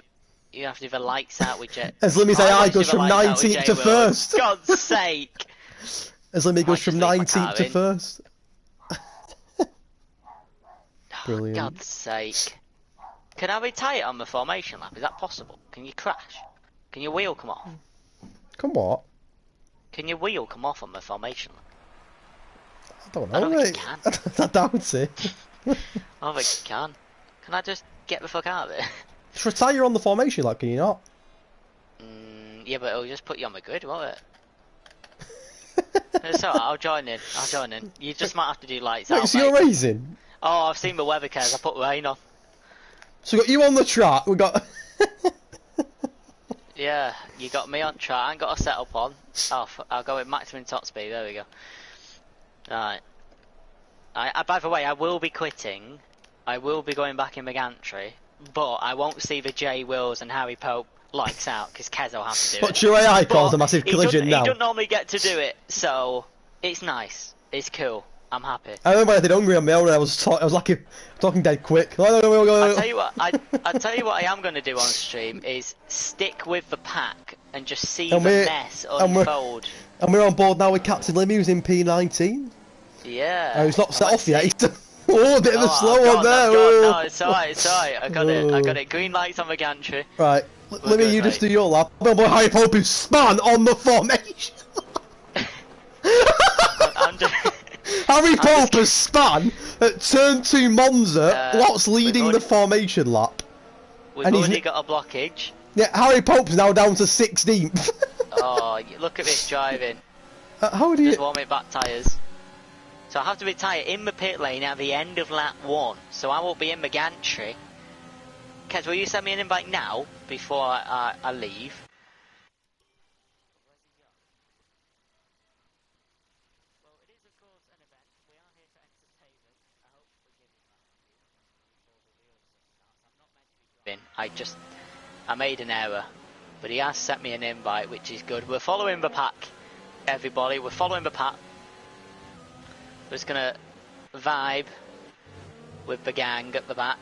You have to do the lights out with Jet. As Limmy's AI goes from 19th to 1st. God's sake! As Limmy goes from 19th to 1st. Brilliant. God's sake. Can I retire it on the formation lap? Is that possible? Can you crash? Can your wheel come off? Come what? Can your wheel come off on the formation lap? I don't know, I don't think mate. you can. I doubt it. I think you can. Can I just get the fuck out of it? Just retire on the formation lap, can you not? Yeah, but it'll just put you on the grid, won't it? It's alright, I'll join in. You just might have to do lights out, So you're racing? Oh, I've seen the weather cares. I put rain on. So we got you on the track, we got... Yeah, you got me on track. I ain't got a setup on. Oh, I'll go with maximum top speed. There we go. Right. By the way, I will be quitting. I will be going back in the gantry, but I won't see the J Wills and Harry Pope lights out because Kez will have to do it. But your AI caused a massive collision now. He don't normally get to do it, so it's nice. It's cool. I'm happy. I remember I did hungry on my own and I was like talking dead quick. I tell you what, I tell you what I am going to do on stream is stick with the pack and just see the mess unfold. And we're on board now with Captain Limmy, who's in P19. Yeah. Oh, he's not set off yet. Oh, a bit of a slow one there. No, it's alright. I got it. Green lights on the gantry. Right. Limmy, you just do your lap. Oh boy, Harry Pope who span on the formation. Harry Pope has span at turn 2 Monza, Lott's leading the formation lap. We've already got a blockage. Yeah, Harry Pope's now down to 16th. Oh, look at this driving. How do you... Just warm it back tyres. So I have to retire in the pit lane at the end of lap 1, so I won't be in the gantry. Kez, will you send me an invite now, before I leave? I made an error, but he has sent me an invite, which is good. We're following the pack, everybody. We're following the pack. We're just gonna vibe with the gang at the back.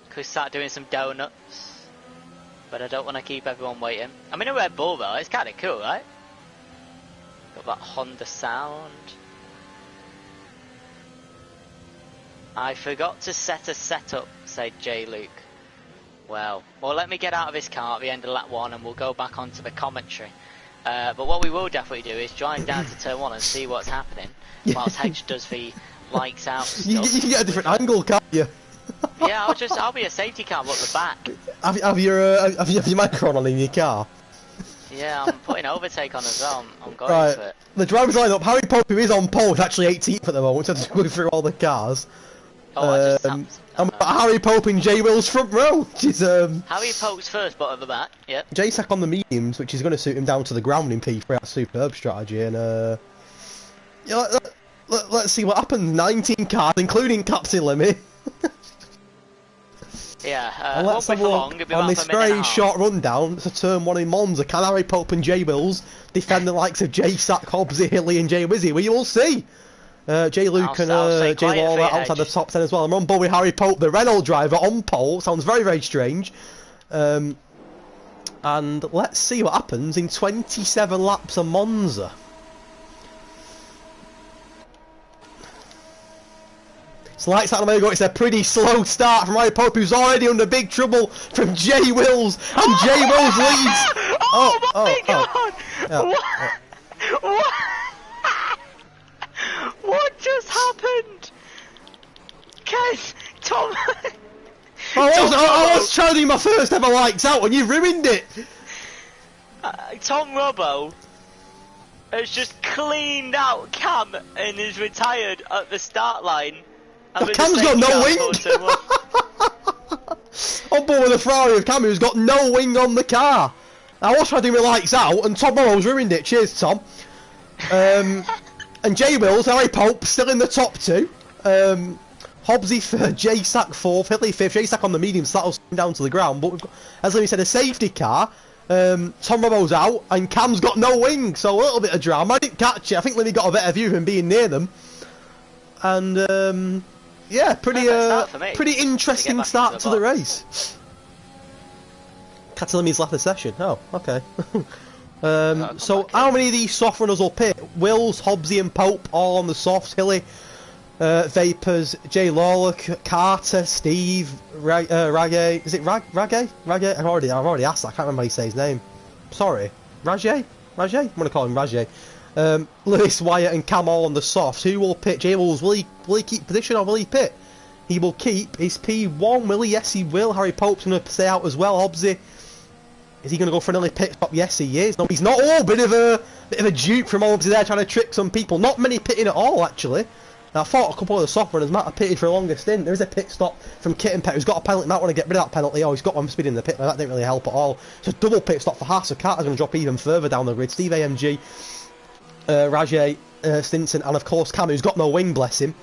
Could start doing some donuts, but I don't want to keep everyone waiting. I'm in a Red Bull though. It's kind of cool, right? Got that Honda sound. I forgot to set a setup, said J Luke. Well, let me get out of this car at the end of lap 1 and we'll go back onto the commentary. But what we will definitely do is drive down to turn 1 and see what's happening whilst Hedge does the lights out stuff. You can get a different angle, can't you? Yeah, I'll be a safety car at the back. Have your microphone on in your car? Yeah, I'm putting overtake on as well. I'm going for it. The driver's line up. Harry Pope, who is on pole, is actually 18th at the moment, so to go through all the cars. Oh, Harry Pope in J Will's front row, which is Harry Pope's first, but at the back. Yep. J-Sack on the mediums, which is going to suit him down to the ground in P3. That's superb strategy, and yeah, let's see what happens. 19 cars, including Captain Limmy. Yeah, won't be for long. It'll be on about this very short rundown, it's a turn 1 in Monza. Can Harry Pope and J Wills defend the likes of J-Sack, Hobbsy, Hilly, and J Wizzy? We will see. J Luke and J Lawler outside the top 10 as well. I'm on board with Harry Pope, the Renault driver, on pole. Sounds very, very strange. And let's see what happens in 27 laps of Monza. It's lights out of the It's a pretty slow start from Harry Pope, who's already under big trouble from J Wills, and J Wills leads. Oh my god! What? What just happened? Kez, Tom. I was trying to do my first ever lights out and you ruined it. Tom Robbo has just cleaned out Cam and is retired at the start line. Cam's got no wing. On board with the Ferrari of Cam, who's got no wing on the car. I was trying to do my lights out and Tom Robbo's ruined it. Cheers, Tom. And J Wills, Harry Pope, still in the top 2. Hobbsy for J-Sack 4th, Hilly 5th, J-Sack on the medium, so that'll slow down to the ground. But we've got, as Lemmy said, a safety car. Tom Robbo's out, and Cam's got no wing, so a little bit of drama. I didn't catch it. I think Lemmy got a better view of him being near them. And, yeah, pretty interesting start to the race. Captain Lemmy's left the session. Oh, okay. So how many of these soft runners will pit? Wills, Hobbsy and Pope all on the softs. Hilly Vapors, Jay Lawler, Carter, Steve, Ragay. Is it Ragay? Ragay? I've already asked that. I can't remember how you say his name. Sorry. Rajay? I'm going to call him Rajay. Lewis, Wyatt and Cam all on the softs. Who will pit? Jay Wills, will he keep position or will he pit? He will keep his P1, will he? Yes, he will. Harry Pope's going to stay out as well. Hobbsy, is he going to go for an early pit stop? Yes, he is. No, he's not. Oh, bit of a dupe from Hobbsy there, trying to trick some people. Not many pitting at all, actually. Now, I thought a couple of the soft runners might have pitted for a longer stint. There is a pit stop from Kitten Pet, who's got a penalty. Might want to get rid of that penalty. Oh, he's got one speed in the pit, but that didn't really help at all. So, double pit stop for Haas. So, Carter's going to drop even further down the grid. Steve AMG, Rajay, Stinson, and of course, Cam, who's got no wing, bless him,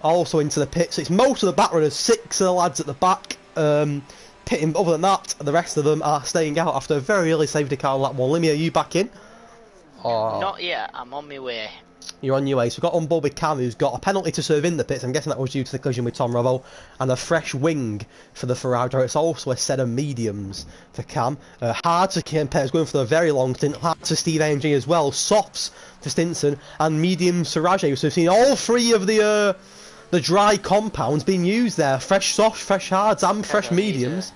also into the pit. So, it's most of the back runners, 6 of the lads at the back. Pitting, other than that, the rest of them are staying out after a very early safety car on lap 1. Limmy, are you back in? Oh. Not yet, I'm on my way. You're on your way. So we've got on board with Cam, who's got a penalty to serve in the pits. I'm guessing that was due to the collision with Tom Rovo, and a fresh wing for the Ferrari. It's also a set of mediums for Cam. Hard to Kim Peters going for a very long stint. Hard to Steve AMG as well. Softs for Stinson, and mediums for Rajay. So we've seen all 3 of the dry compounds being used there. Fresh softs, fresh hards, and fresh mediums.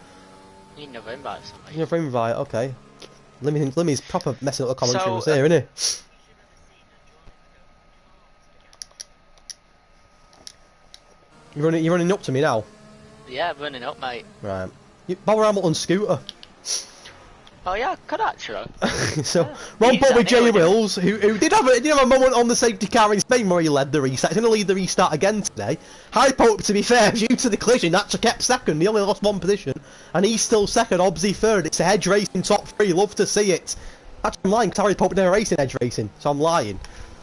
Need another invite or something. Another invite, okay. Limmy's proper messing up the commentary here, isn't he? You're running up to me now? Yeah, I'm running up, mate. Right. Bauer Hamilton scooter. Oh yeah, I could actually. So, Ron Paul with Jay Wills, who did have a moment on the safety car in Spain where he led the restart. He's going to lead the restart again today. Harry Pope, to be fair, due to the collision, actually kept second. He only lost 1 position, and he's still second. Hobbsy third. It's a hedge racing top 3. Love to see it. Actually, I'm lying, because Harry Pope never raced in hedge racing, so I'm lying.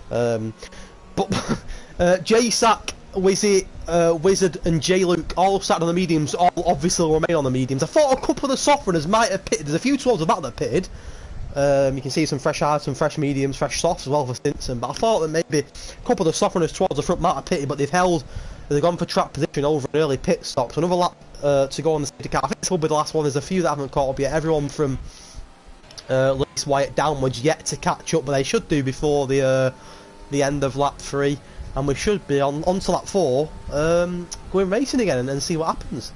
But J-Sack, Wizzy, Wizard and J-Luke all sat on the mediums, all obviously remain on the mediums. I thought a couple of the soft runners might have pitted. There's a few towards the back that pitted. You can see some fresh hards, some fresh mediums, fresh softs as well for Stinson. But I thought that maybe a couple of the soft runners towards the front might have pitted, but they've gone for track position over an early pit stop. So another lap to go on the safety car. I think this will be the last one. There's a few that haven't caught up yet. Everyone from Lewis Wyatt downwards yet to catch up, but they should do before the end of lap 3. And we should be on to lap 4, going racing again and see what happens.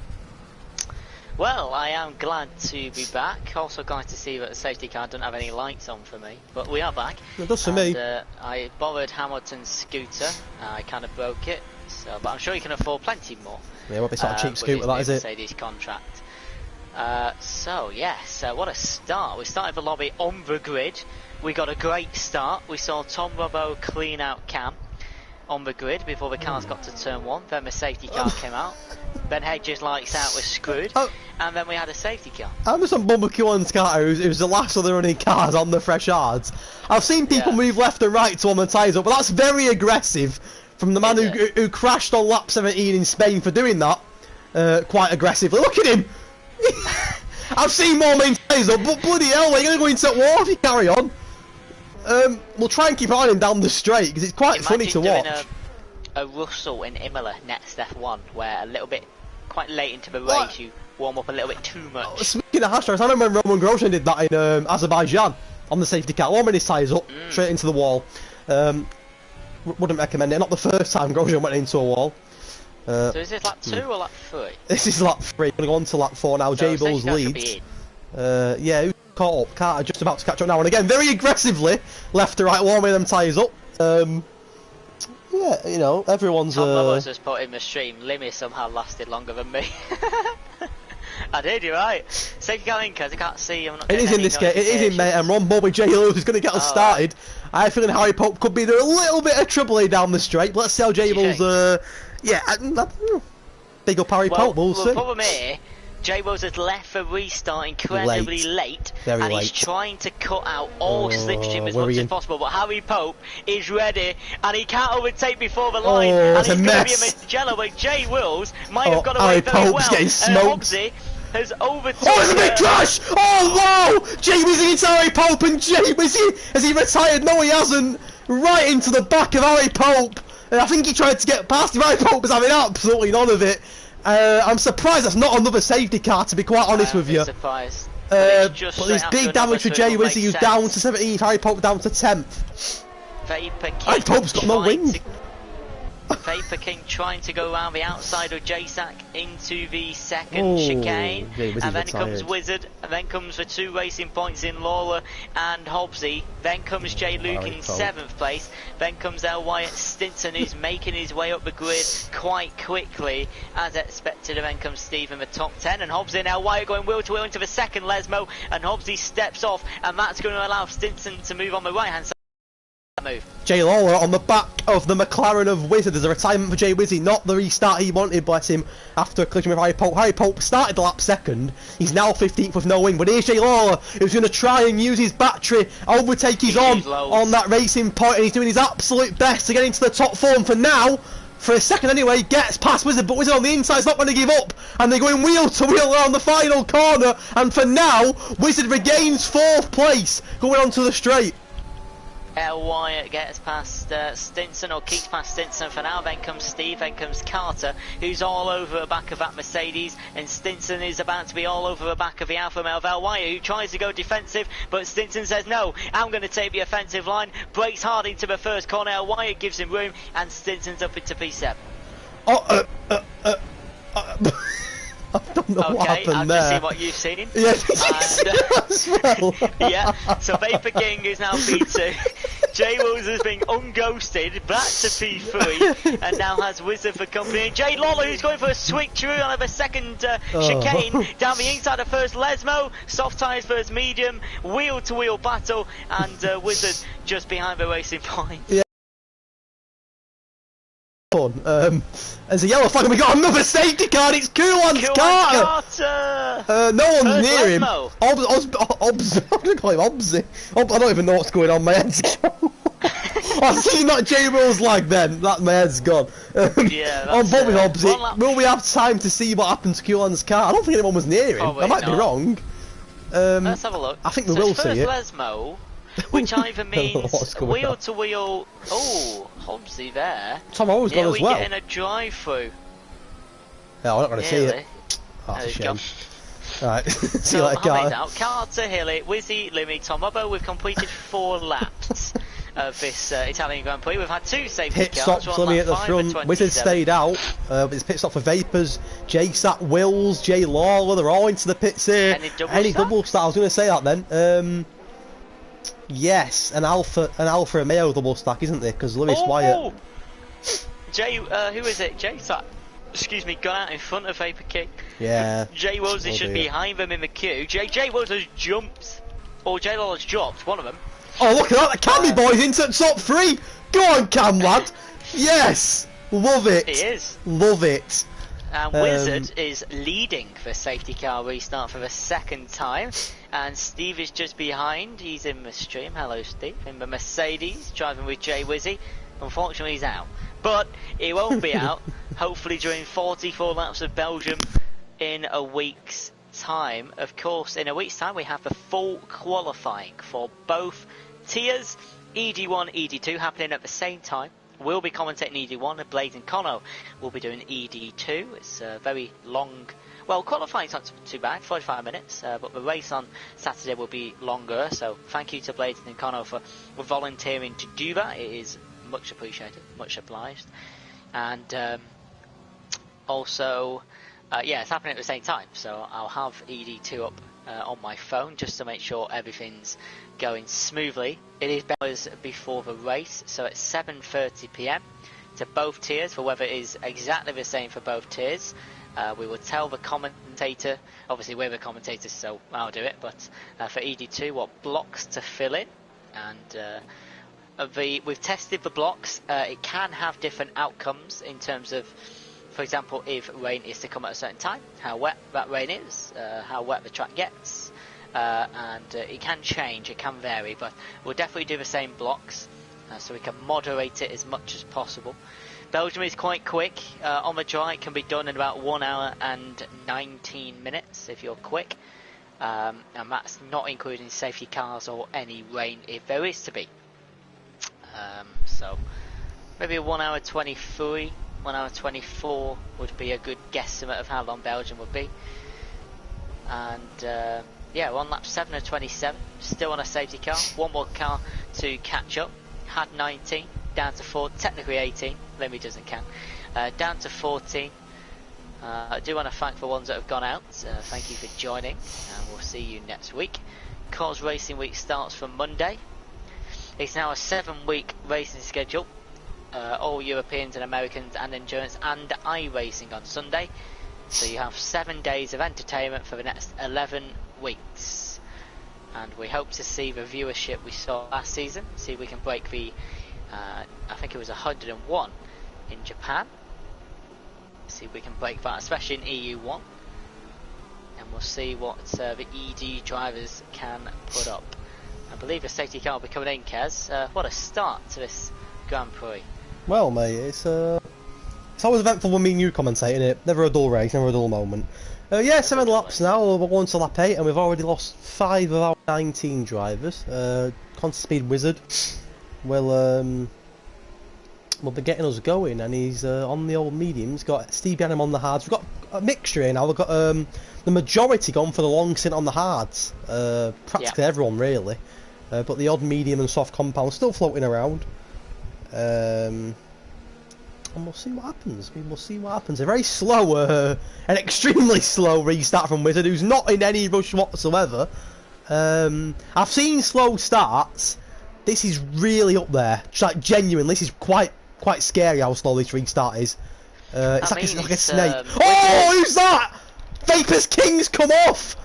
Well, I am glad to be back. Also glad to see that the safety car doesn't have any lights on for me. But we are back. It does for me. I borrowed Hamilton's scooter. I kind of broke it, but I'm sure you can afford plenty more. Yeah, won't be sort of cheap scooter, that is it? Mercedes contract. So yes, what a start. We started the lobby on the grid. We got a great start. We saw Tom Robbo clean out Cam on the grid before the cars got to turn 1. Then the safety car came out. Ben Hedges lights out was screwed, and then we had a safety car. I'm just on Bumper Q1's car, it was the last of the running cars on the fresh hards. I've seen people move left and right to warm the tyres up, but that's very aggressive from the man who crashed on lap 17 in Spain for doing that. Quite aggressively. Look at him! I've seen more main tyres up, but bloody hell, we're going to go into war if you carry on. We'll try and keep an eye on him down the straight because it's quite funny to watch. A Russell in Imola next F1 where a little bit quite late into the race you warm up a little bit too much. Speaking of hashtags, I remember when Roman Grosjean did that in Azerbaijan on the safety car, warming his tyres up straight into the wall. Wouldn't recommend it. Not the first time Grosjean went into a wall. So is this lap 2 or lap 3? This is lap 3. We're going to go on to lap 4 now. So J Bulls leads. Yeah, who's caught up? Carter just about to catch up now, and again very aggressively left to right, warming them tyres up. Yeah, you know, everyone's. Tom Lovers has put in the stream. Limmy somehow lasted longer than me. I did, you're right. Safety car in, because I can't see. I'm not. It is in this game. It is in, mate. And Ron Bobby J Lewis is going to get us started. I have a feeling Harry Pope could be there a little bit of trouble here down the straight. But let's see how J Bulls. Yeah, big up Harry Pope. We'll see. The problem here. J-Wills has left the restart incredibly late and late. He's trying to cut out all slipstream as much as possible, but Harry Pope is ready and he can't overtake before the line and it's going to be a Magello where J-Wills might have got away very well getting smoked. Hobbsy has overtaken. Oh, it's a big crash! Oh wow! J-Wizzy into Harry Pope and J-Wizzy, has he retired? No he hasn't! Right into the back of Harry Pope! And I think he tried to get past him. Harry Pope was having absolutely none of it. I'm surprised that's not another safety car, to be quite honest with you. I'm surprised. But there's big damage for Jay Wizzy, who's down to 17th, Harry Pope down to 10th. Harry Pope's got no wing. Vapor King trying to go around the outside of JSAC into the second chicane. And then comes Wizard, and then comes the 2 racing points in Lawler and Hobbsy. Then comes Jay Luke in 7th place. Then comes El Wyatt Stinson, who's making his way up the grid quite quickly as expected. And then comes Steve in the top 10. And Hobbsy and El Wyatt going wheel to wheel into the second Lesmo. And Hobbsy steps off, and that's going to allow Stinson to move on the right hand side. Move. Jay Lawler on the back of the McLaren of Wizard. There's a retirement for Jay Wizzy, not the restart he wanted, bless him, after a collision with Harry Pope. Harry Pope started the lap second. He's now 15th with no win. But here's Jay Lawler, who's going to try and use his battery, overtake his on that racing point, and he's doing his absolute best to get into the top 4. And for now, for a second anyway, gets past Wizard, but Wizard on the inside is not going to give up, and they're going wheel to wheel around the final corner. And for now, Wizard regains 4th place, going onto the straight. El Wyatt gets past Stinson, or keeps past Stinson for now. Then comes Steve, then comes Carter, who's all over the back of that Mercedes, and Stinson is about to be all over the back of the Alfa Male of El Wyatt, who tries to go defensive, but Stinson says no, I'm going to take the offensive line, breaks hard into the first corner. El Wyatt gives him room, and Stinson's up into P7. I don't know what happened there. I've just seen what you've seen. Yeah, as well. Yeah, so Vapor King is now P2. Jay Wills has been unghosted, back to P3, and now has Wizard for company. And Jay Lawler, who's going for a switcheroo on the second chicane, down the inside of first Lesmo, soft tyres first medium, wheel to wheel battle, and Wizard just behind the racing point. Yeah. There's a yellow flag, and we got another safety car, and it's Kulan's Carter! No one's near him. I'm gonna call him Obsy. I don't even know what's going on, my head's gone. I see not J Rules like then, my head's gone. Yeah, I'm both with Obsy. Will we have time to see what happened to Kulan's car? I don't think anyone was near him. I might be wrong. Let's have a look. I think we will see it. Lesmo, which either means wheel to wheel. Oh, Hobbsy there. Tom Owen's gone as well. We're getting a drive through. Yeah, I'm not going to see it. Oh, that's a shame. Alright, see you later, Carter. Carter, Hilly, Wizzy, Limmy, Tom Obbo. We've completed 4 laps of this Italian Grand Prix. We've had 2 safety pit stops, Limmy at the front. Wizard stayed out. It's pit stop for Vapors. JSAT, Wills, Jay Lawler, they're all into the pits here. Any double start? I was going to say that then. Yes, an Alpha Romeo double stack, isn't there? Because Lewis Wyatt. Jay, who is it? JSAT. Excuse me, gone out in front of Vapor King. Yeah. Jay Wills is just behind them in the queue. Jay Wills has jumped, or Jay Lawler's dropped, one of them. Oh, look at that, the Cammy boy's into top 3! Go on, Cam lad! Yes! Love it! He is. Love it! And Wizard is leading the safety car restart for the 2nd time. And Steve is just behind. He's in the stream. Hello, Steve. In the Mercedes, driving with Jay Wizzy. Unfortunately, he's out. But he won't be out. Hopefully, during 44 laps of Belgium in a week's time. Of course, in a week's time, we have the full qualifying for both tiers. ED1, ED2 happening at the same time. We'll be commentating ED1, and Blade and Conno will be doing ED2. It's a very long, well, qualifying's not too bad, 45 minutes, but the race on Saturday will be longer, so thank you to Blade and Conno for volunteering to do that. It is much appreciated, much obliged. And also, yeah, it's happening at the same time, so I'll have ED2 up on my phone just to make sure everything's going smoothly. It is hours before the race, so it's 7:30 PM to both tiers. The weather is exactly the same for both tiers. We will tell the commentator, obviously we're the commentators, so I'll do it, but for ED2 what blocks to fill in. And we've tested the blocks. It can have different outcomes in terms of, for example, if rain is to come at a certain time, how wet that rain is, how wet the track gets, and it can change, it can vary, but we'll definitely do the same blocks so we can moderate it as much as possible. Belgium is quite quick. On the dry it can be done in about 1 hour and 19 minutes if you're quick, and that's not including safety cars or any rain if there is to be. So maybe a 1 hour 23, 1 hour 24 would be a good guesstimate of how long Belgium would be. And yeah, we're on lap 7 of 27, still on a safety car, one more car to catch up. Had 19, down to 4, technically 18. Lemmy doesn't count. Down to 14. I do want to thank the ones that have gone out. Thank you for joining, and we'll see you next week. COS Racing Week starts from Monday. It's now a 7-week racing schedule. All Europeans and Americans and endurance and iRacing on Sunday. So you have 7 days of entertainment for the next 11 weeks. And we hope to see the viewership we saw last season. See if we can break the, I think it was 101 in Japan. See if we can break that, especially in EU1. And we'll see what the ED drivers can put up. I believe the safety car will be coming in, Kez. What a start to this Grand Prix. Well, mate, it's always eventful when me and you commentating it. Never a dull race, never a dull moment. Yeah, 7 laps now, we're going to lap 8, and we've already lost 5 of our 19 drivers. Constant Speed Wizard will be getting us going, and he's on the old mediums. Got Steve behind him on the hards. We've got a mixture here now. We've got the majority gone for the long stint on the hards. Practically everyone, really. But the odd medium and soft compound still floating around. And we'll see what happens. We'll see what happens. A very slow, an extremely slow restart from Wizard, who's not in any rush whatsoever. I've seen slow starts. This is really up there. Just like genuinely, this is quite scary how slow this restart is. It's like a snake. Oh, who's that? Vapor's King's come off.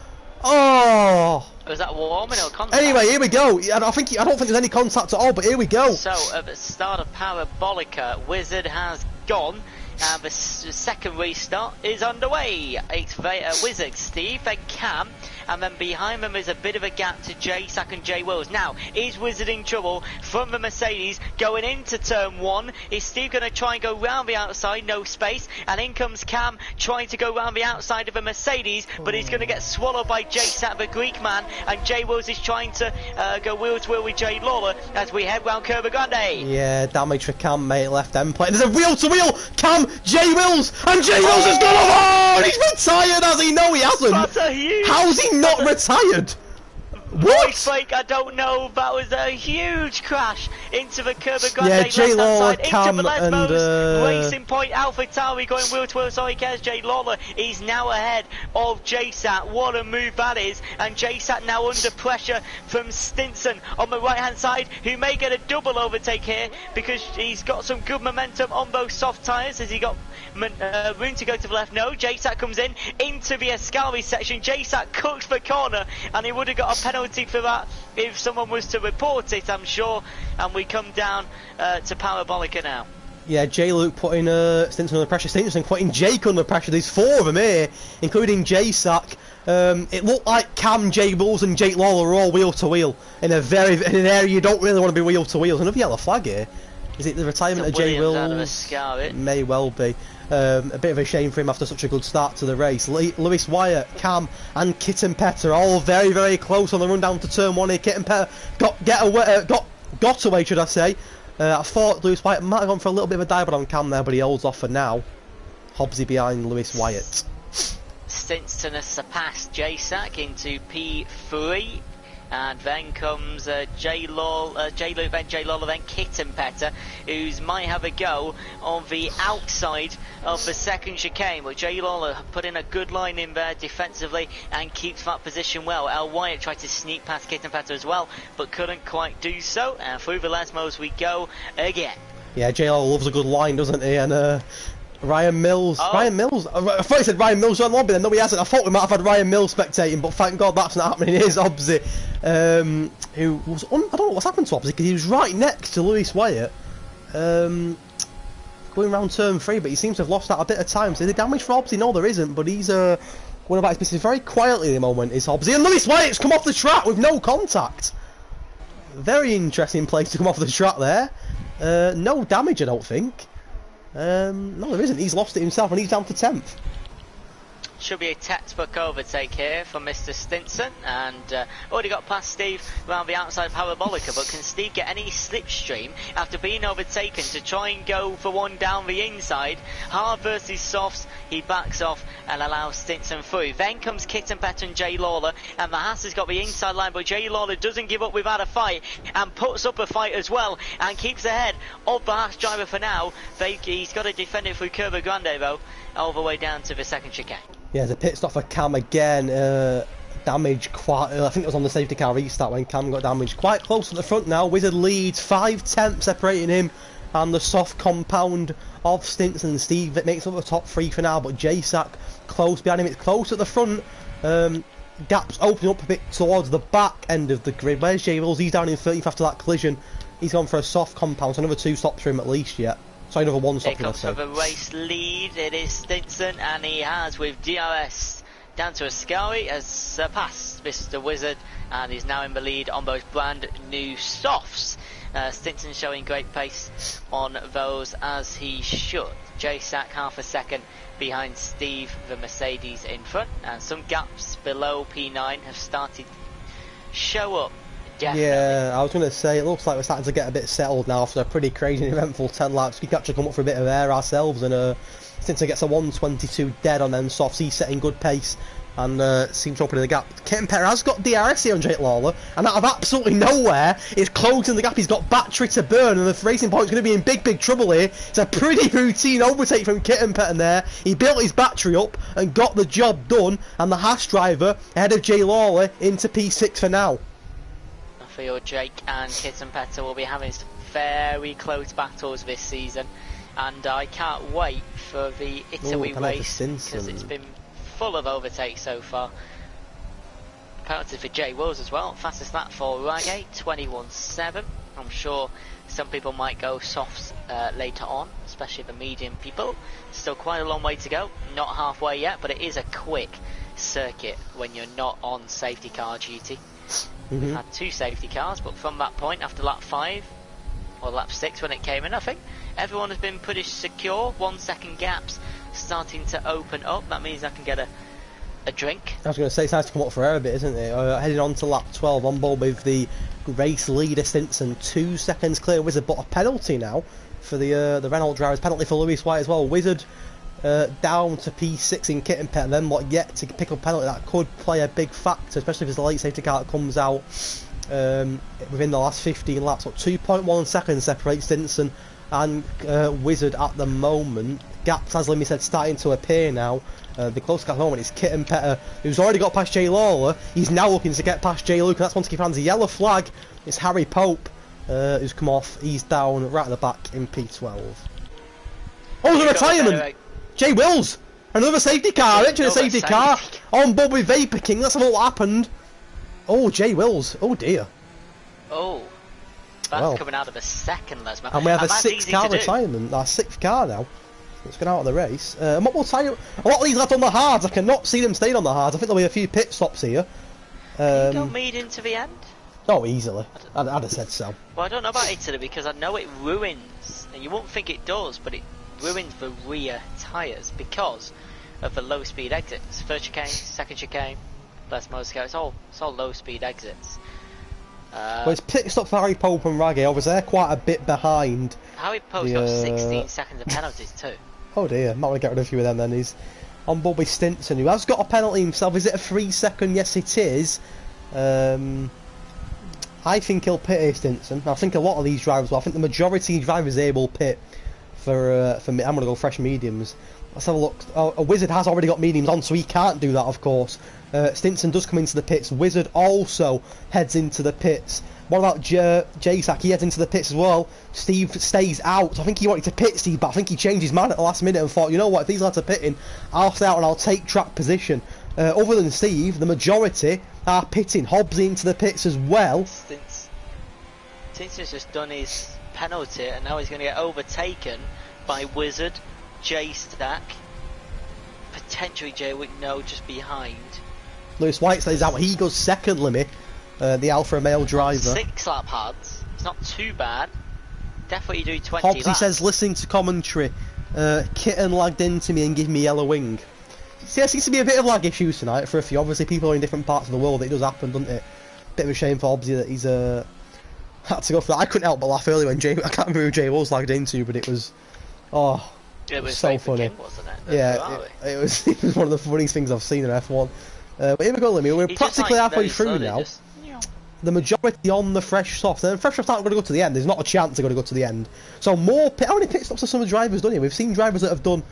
Oh. Was that warming or contact? Anyway, here we go. I don't think there's any contact at all, but here we go. So at the start of Parabolica, Wizard has gone, and the second restart is underway. It's Wizard, Steve, then Cam, and then behind them is a bit of a gap to J-Sack and J-Wills. Now, is Wizard in trouble from the Mercedes going into turn 1? Is Steve going to try and go round the outside? No space. And in comes Cam trying to go round the outside of the Mercedes, but he's going to get swallowed by J-Sack, the Greek man, and J-Wills is trying to go wheel to wheel with J Lawler as we head round Curva Grande. Yeah, damage for Cam, mate, left end plate. There's a wheel to wheel! Cam, J-Wills, and J-Wills has gone off! Oh, he's retired, has he? No, he hasn't. That's a huge... How's he not retired? What? Flake, I don't know. That was a huge crash into the Curva Grande. Yeah, J Lawler, Cam, and Racing Point, AlphaTauri going wheel to wheel. Sorry, cares. J Lawler is now ahead of JSAT. What a move that is! And JSAT now under pressure from Stinson on the right hand side, who may get a double overtake here because he's got some good momentum on those soft tyres. Has he got room to go to the left? No. JSAT comes in into the Escalvi section. JSAT cooks the corner, and he would have got a penalty for that if someone was to report it, I'm sure. And we come down to Parabolica now. Yeah, J-Luke putting Stinson under pressure. Stinson putting Jake under pressure. There's 4 of them here, including J-Sack. It looked like Cam, J-Bulls and Jake Lawler were all wheel to wheel in an area you don't really want to be wheel to wheel. There's another yellow flag here. Is it the retirement of J-Wills? May well be. A bit of a shame for him after such a good start to the race. Lewis Wyatt, Cam and Kitten Petter all very, very close on the run down to turn 1 here. Kitten Petter got away, should I say. I thought Lewis Wyatt might have gone for a little bit of a dive on Cam there, but he holds off for now. Hobbsy behind Lewis Wyatt. Stinson has surpassed J-Sack into P3. And then comes J-Luke, then J-Lawler, then Kitten Petter, who's might have a go on the outside of the second chicane. But J-Lawler put in a good line in there defensively and keeps that position well. L. Wyatt tried to sneak past Kitten Petter as well, but couldn't quite do so. And through the Lesmos we go again. Yeah, J-Lawler loves a good line, doesn't he? And Ryan Mills. I thought he said Ryan Mills on lobby then. No, he hasn't. I thought we might have had Ryan Mills spectating, but thank God that's not happening. It is Hobbsy, who was I don't know what's happened to Hobbsy because he was right next to Lewis Wyatt, going round turn 3, but he seems to have lost out a bit of time. So the damage for Hobbsy? No, there isn't. But he's going about his business very quietly at the moment. Is Hobbsy, and Lewis Wyatt's come off the track with no contact. Very interesting place to come off the track there. No damage, I don't think. No, there isn't. He's lost it himself, and he's down to 10th. Should be a textbook overtake here for Mr. Stinson, and already got past Steve around the outside of Parabolica, but can Steve get any slipstream after being overtaken to try and go for one down the inside? Hard versus softs, he backs off and allows Stinson through. Then comes Kitten Pet and Jay Lawler, and the Haas has got the inside line, but Jay Lawler doesn't give up without a fight and puts up a fight as well and keeps ahead of the Haas driver for now. He's got to defend it through Curva Grande though, all the way down to the second chicane. Yeah, the pit stop for Cam again. Damage quite. I think it was on the safety car restart when Cam got damaged. Quite close to the front now. Wizard leads 5 tenths separating him and the soft compound of Stinson and Steve. It makes up the top 3 for now, but J-Sack close behind him. It's close at the front. Gaps opening up a bit towards the back end of the grid. Where's J Wills? He's down in 30th after that collision. He's gone for a soft compound, so another 2 stops for him at least yet. So another 1 stop. Here comes for the race lead. It is Stinson, and he has, with DRS down to Ascari, has surpassed Mr. Wizard and is now in the lead on those brand new softs. Stinson showing great pace on those as he should. J-Sack half a second behind Steve, the Mercedes in front, and some gaps below P9 have started to show up. Definitely. Yeah, I was going to say, it looks like we're starting to get a bit settled now after a pretty crazy and eventful 10 laps. We can actually come up for a bit of air ourselves, and Stinson gets a 122 dead on them softs. He's setting good pace and seems to open the gap. Kitten Petter has got DRS here on Jake Lawler, and out of absolutely nowhere, is closing the gap. He's got battery to burn, and the Racing Point's going to be in big trouble here. It's a pretty routine overtake from Kitten Petter there. He built his battery up and got the job done, and the Haas driver ahead of Jay Lawler into P6 for now. I feel Jake and Kitten Petter will be having some very close battles this season, and I can't wait for the Italy race because it's been full of overtakes so far. Penalty for Jay Wills as well. Fastest lap for Ragay, 21.7. I'm sure some people might go softs later on, especially the medium people. Still quite a long way to go, not halfway yet, but it is a quick circuit when you're not on safety car duty. We've had 2 safety cars, but from that point, after lap 5 or lap 6 when it came in, I think everyone has been pretty secure. 1 second gaps starting to open up. That means I can get a drink. I was going to say, it's nice to come up for air a bit, isn't it? Heading on to lap 12 on board with the race leader Stinson, 2 seconds clear. Wizard, but a penalty now for the Renault drivers. Penalty for Lewis White as well. Wizard down to P6 in Kitten Pet, and then what yet to pick up a penalty that could play a big factor, especially if it's a late safety car that comes out within the last 15 laps. So 2.1 seconds separates Stinson and Wizard at the moment. Gaps, as Limmy said, starting to appear now. The close gap at the moment is Kitten Petter, who's already got past Jay Lawler. He's now looking to get past Jay Luke, and that's one to keep hands. A yellow flag. It's Harry Pope who's come off. He's down right at the back in P12. Oh, the retirement! Jay Wills! Another safety car, Richard, a safety car on board with Vapor King. That's what happened. Oh, Jay Wills. Oh dear. Oh. That's coming out of a second, Lesman. And we have a 6th car retirement. Our 6th car now. It's gone out of the race. And what will tell you, a lot of these lads on the hards, I cannot see them staying on the hards. I think there'll be a few pit stops here. Can you go medium to the end? Oh, easily. I'd have said so. Well, I don't know about Italy because I know it ruins, and you won't think it does, but it ruins the rear tyres because of the low speed exits. First chicane, second chicane, less motor it's all low speed exits. Well, it's pit stop for Harry Pope and Raggy. Obviously, they're quite a bit behind. Harry Pope's got 16 seconds of penalties too. Oh dear, might want to get rid of a few of them then. He's on board with Stinson, who has got a penalty himself. Is it a 3 second? Yes, it is. I think he'll pit here, Stinson. I think a lot of these drivers will. I think the majority of drivers here will pit for me. I'm going to go fresh mediums. Let's have a look. A Wizard has already got mediums on, so he can't do that, of course. Stinson does come into the pits. Wizard also heads into the pits. What about J-Sack? He heads into the pits as well. Steve stays out. I think he wanted to pit Steve, but I think he changed his mind at the last minute and thought, you know what, if these lads are pitting, I'll stay out and I'll take track position. Other than Steve, the majority are pitting. Hobbs into the pits as well. Stinson's just done his penalty and now he's going to get overtaken by Wizard, J-Stack, potentially J-Wick, no, just behind. Lewis White stays out. He goes second, Limmy. The Alpha male driver. 6 lap hards. It's not too bad. Definitely do 20 Hobbs, laps. he says, listening to commentary, Kitten lagged into me and gave me yellow wing. See, there seems to be a bit of lag issues tonight for a few. Obviously, people are in different parts of the world. It does happen, doesn't it? Bit of a shame for Hobbsy that he's had to go for that. I couldn't help but laugh earlier when I can't remember who Jay was lagged into, but it was, oh, It was so funny. King, wasn't it? Yeah, it was one of the funniest things I've seen in F1. But here we go, Lemmy. We're practically halfway through now. The majority on the fresh softs. And fresh softs aren't going to go to the end. There's not a chance they're going to go to the end. So how many pit stops have some drivers done here? We've seen drivers that have done,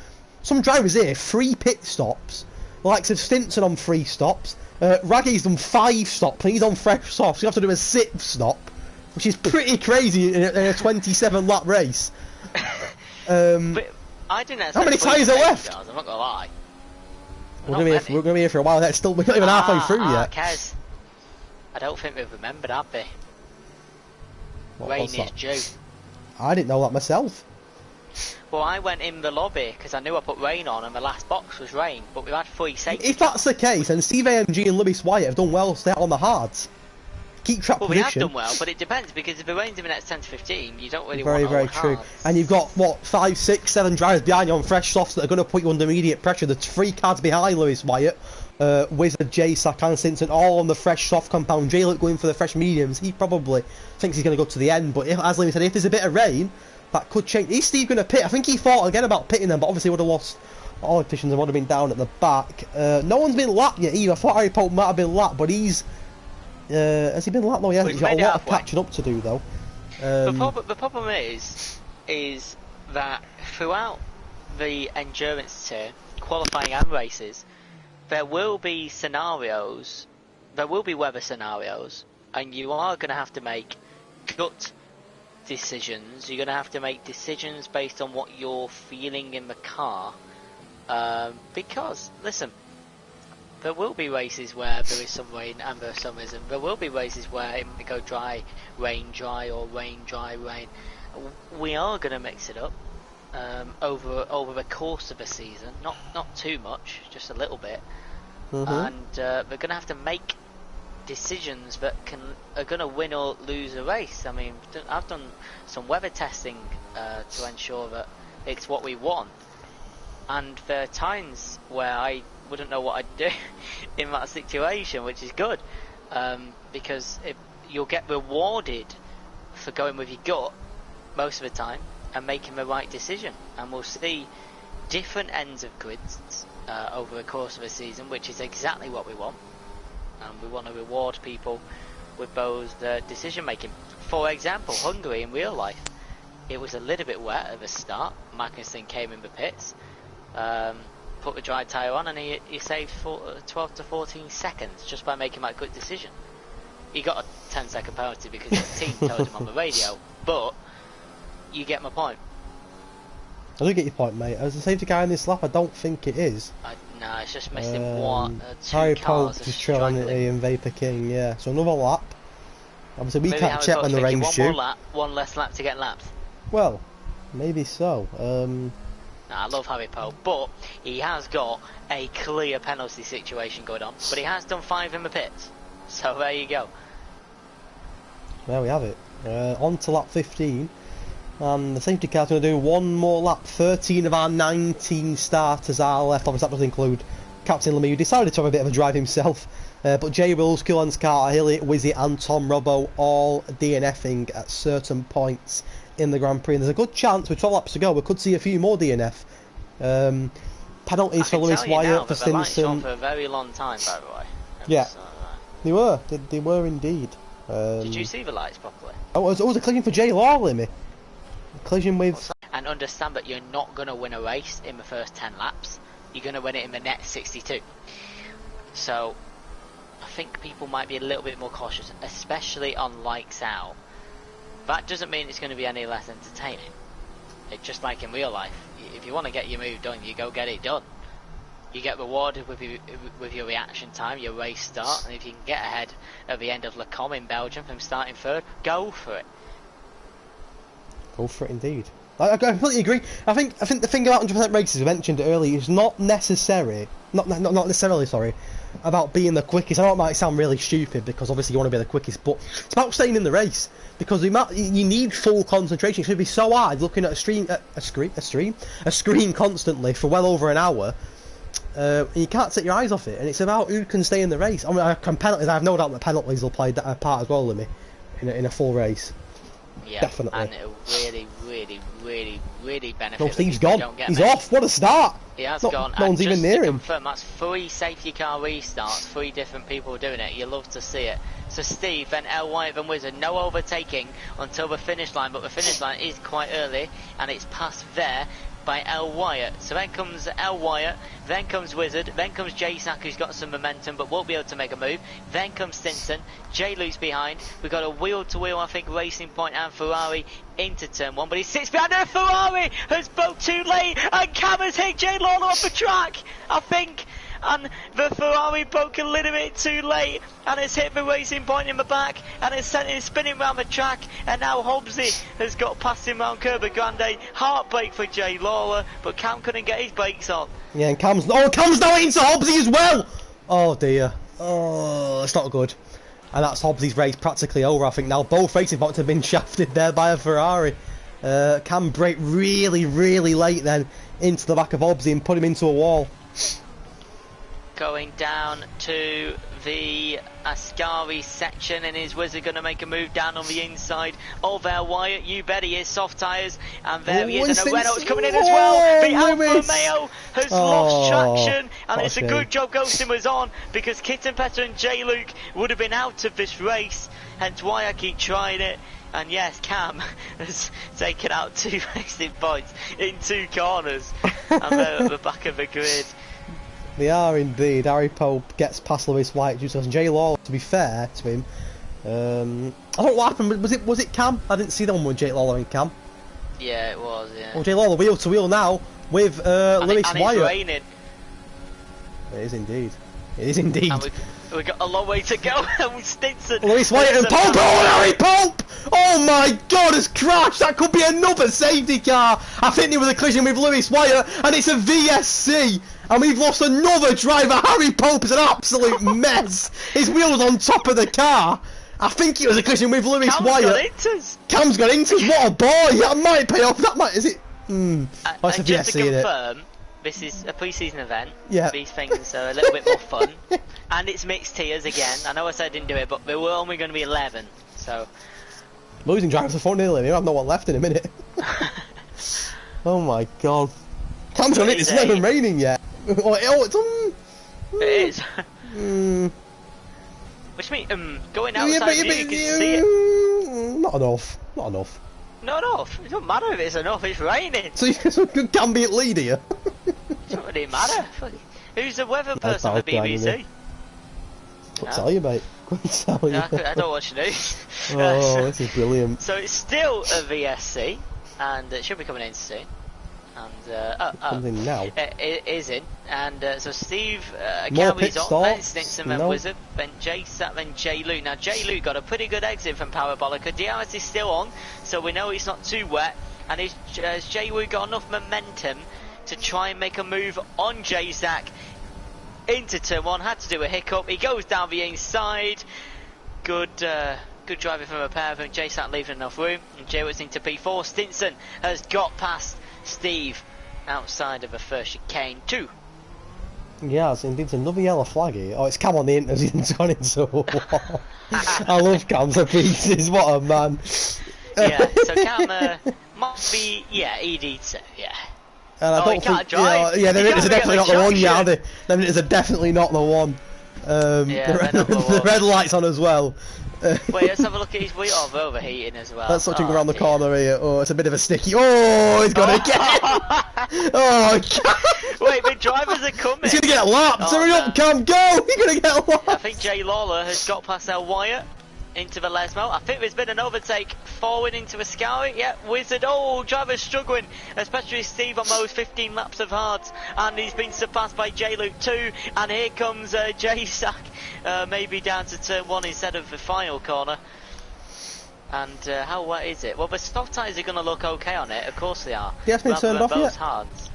some drivers here, 3 pit stops. The likes of Stinson on 3 stops. Raggy's done 5 stops and he's on fresh softs. You have to do a 6th stop, which is pretty crazy in a 27 lap race. But I didn't. How many tyres are left? I'm not gonna lie. We're gonna be here for a while. We're not even halfway through yet. Kez. I don't think we've remembered, have we? Rain is due. I didn't know that myself. Well, I went in the lobby because I knew I put rain on and the last box was rain, but we've had 3 safety. If that's the case, then Steve AMG and Lewis Wyatt have done well to stay on the hards. Keep track well, position. We have done well, but it depends because if it rains in the next 10 to 15, you don't really very, want very true. hards. And you've got what 5, 6, 7 drivers behind you on fresh softs that are going to put you under immediate pressure. There's 3 cars behind Lewis Wyatt, Wizard, Jay, Sakan, Stinson, all on the fresh soft compound. Jay look going for the fresh mediums. He probably thinks he's going to go to the end, but as Liam said, if there's a bit of rain, that could change. Is Steve going to pit? I think he thought again about pitting them, but obviously would have lost all positions and would have been down at the back. No one's been lapped yet either. I thought Harry Pope might have been lapped, but he's has he been lapped? No, he hasn't. He's got a lot of catching up to do though. The problem is that throughout the endurance tier, qualifying and races, there will be scenarios, there will be weather scenarios, and you are going to have to make gut decisions. You're going to have to make decisions based on what you're feeling in the car. Because, listen, there will be races where there is some rain and there some isn't. There will be races where it might go dry, or rain, dry, rain. We are going to mix it up over the course of a season. Not too much, just a little bit. And we're going to have to make decisions that are going to win or lose a race. I mean, I've done some weather testing to ensure that it's what we want. And there are times where I wouldn't know what I'd do in that situation, which is good, because you'll get rewarded for going with your gut most of the time and making the right decision. And we'll see different ends of grids over the course of a season, which is exactly what we want. And we want to reward people with those decision making. For example, Hungary in real life, it was a little bit wet at the start. Magnussen came in the pits, put the dry tyre on, and he saved 12 to 14 seconds just by making that good decision. He got a 10-second penalty because the team told him on the radio, but you get my point. I do get your point, mate. As a safety car in this lap, I don't think it is. No, it's just missing 2 Harry cars. Pope just trailing and Vapor King, yeah. So another lap. Obviously, we can't check when the rain's due. One less lap to get lapped. Well, maybe so. I love Harry Pope, but he has got a clear penalty situation going on. But he has done 5 in the pits. So there you go. There we have it. On to lap 15. And the safety car's going to do one more lap. 13 of our 19 starters are left. Obviously, that does include Captain Lemieux, who decided to have a bit of a drive himself. But Jay Wills, Kulans, Carter, Hilly, Wizzy and Tom Robbo all DNFing at certain points in the Grand Prix. And there's a good chance, with 12 laps to go, we could see a few more DNF. Penalties for Lewis Wyatt, for Stinson. For a very long time, by the way. Yeah, they were. They were indeed. Did you see the lights properly? Oh, it was a collision for Jay Law, Limmy. Collision with... And understand that you're not going to win a race in the first 10 laps. You're going to win it in the next 62. So, I think people might be a little bit more cautious, especially on lights out. That doesn't mean it's going to be any less entertaining. It's just like in real life. If you want to get your move done, you go get it done. You get rewarded with your reaction time, your race start, and if you can get ahead at the end of Le Com in Belgium from starting third, go for it. Go for it indeed. I completely agree. I think the thing about 100% races, we mentioned it earlier, is not necessarily, sorry, about being the quickest. I know it might sound really stupid because obviously you want to be the quickest, but it's about staying in the race because you need full concentration. It's going to be so hard looking at a screen constantly for well over an hour. You can't take your eyes off it, and it's about who can stay in the race. I mean, penalties. I have no doubt that penalties will play a part as well, Limmy, in a full race. Yeah, definitely. and it'll really benefit. No, Steve's gone. He's me. off. What a start. He has gone. No one's even near him. Confirm, that's 3 safety car restarts, 3 different people doing it. You love to see it. So Steve, then L Wyatt, then Wizard. No overtaking until the finish line, but the finish line is quite early, and it's past there by L Wyatt. So then comes L Wyatt, then comes Wizard, then comes J-Sack, who's got some momentum but won't be able to make a move. Then comes Stinson, J-Luke's behind. We've got a wheel-to-wheel, I think, Racing Point and Ferrari into turn 1, but he sits behind a Ferrari, has broke too late, and Cam has hit Jay Lawler off the track, I think. And the Ferrari broke a little bit too late, and it's hit the Racing Point in the back, and it's sent him spinning around the track, and now Hobbsy has got past him round Curva Grande. Heartbreak for Jay Lawler, but Cam couldn't get his brakes on. Yeah, and Cam's now into Hobbsy as well. Oh dear. Oh, it's not good. And that's Hobbsy's race practically over, I think now. Both racing points have been shafted there by a Ferrari. Cam brake really late then into the back of Hobbsy and put him into a wall. Going down to the Ascari section, and is Wizard going to make a move down on the inside of L Wyatt? You bet he is. Soft tyres, and there he is, and Renault's coming in as well. The Alfa Romeo has lost traction, and it's a good job Ghosting was on, because Kitten Petter and J-Luke would have been out of this race, hence why I keep trying it. And yes, Cam has taken out 2 racing points in 2 corners, and they're at the back of the grid. They are indeed. Harry Pope gets past Lewis White due to Jay Lawler, to be fair to him. I don't know what happened. Was it Cam? I didn't see the one with Jay Lawler and Cam. Yeah, it was, yeah. Well, Jay Lawler wheel to wheel now with Lewis White. It's raining. It is indeed. It is indeed. And we've got a long way to go. Stinson. Lewis White and Pope. Oh, Harry Pope! Oh my God, has crashed. That could be another safety car. I think there was a collision with Lewis White, and it's a VSC. And we've lost another driver. Harry Pope is an absolute mess. His wheel's on top of the car. I think it was a collision with Lewis Wyatt. Cam's got inters. What a boy. That might pay off. That might. Is it? That's a just VSC, to confirm, this is a pre-season event. Yeah. These things are a little bit more fun. And it's mixed tiers again. I know I said I didn't do it, but there were only going to be 11. So. Losing drivers for 4-0. I have no one left in a minute. Oh my God. Cam's got it. It's not even raining yet. Oh, it's It is. Which means, going outside you can see it. Not enough. Not enough. Not enough. It doesn't matter if it's enough. It's raining. So you can be at lead here. It doesn't really matter. Who's the weather person on the BBC? Couldn't tell you, mate. Couldn't tell you. I don't watch news. Oh, this is brilliant. So it's still a VSC, and it should be coming in soon. And something now. It is in, and so Steve carries on, then Stinson, then Wizard, then J-Sat, then J-Luke. Now J-Luke got a pretty good exit from Parabolica. DRS is still on, so we know it's not too wet. And has J-Luke got enough momentum to try and make a move on J-Sack into turn 1? Had to do a hiccup. He goes down the inside. Good driving from a pair of them. J-Sack leaving enough room, and J-Luke's into P4. Stinson has got past Steve outside of a first chicane 2. Yeah, it's indeed another yellow flag here. Oh, it's Cam on the inters. He's gone into a wall. I love Cam to pieces. What a man. Yeah, so Cam might be, yeah, ED too, yeah. And I don't he can't think, drive. Yeah, them inters are definitely not the one. Yeah, them inters are definitely not the one. The red light's on as well. Wait, let's have a look at his wheel. Oh, overheating as well. Let's watch him go around the corner here. Oh, it's a bit of a sticky. Oh, he's got to get. Oh, God. Wait, the drivers are coming. He's going to get lapped. Hurry up, Cam, go. You're going to get lapped. I think Jay Lawler has got past L Wyatt into the Lesmo. I think there's been an overtake forward into Ascari. Yeah, Wizard. Oh, driver's struggling, especially Steve on those 15 laps of hards. And he's been surpassed by J-Luke 2. And here comes J-Sack, maybe down to turn 1 instead of the final corner. And how wet is it? Well, the soft tyres are going to look okay on it. Of course they are. He hasn't been turned off yet? Hards.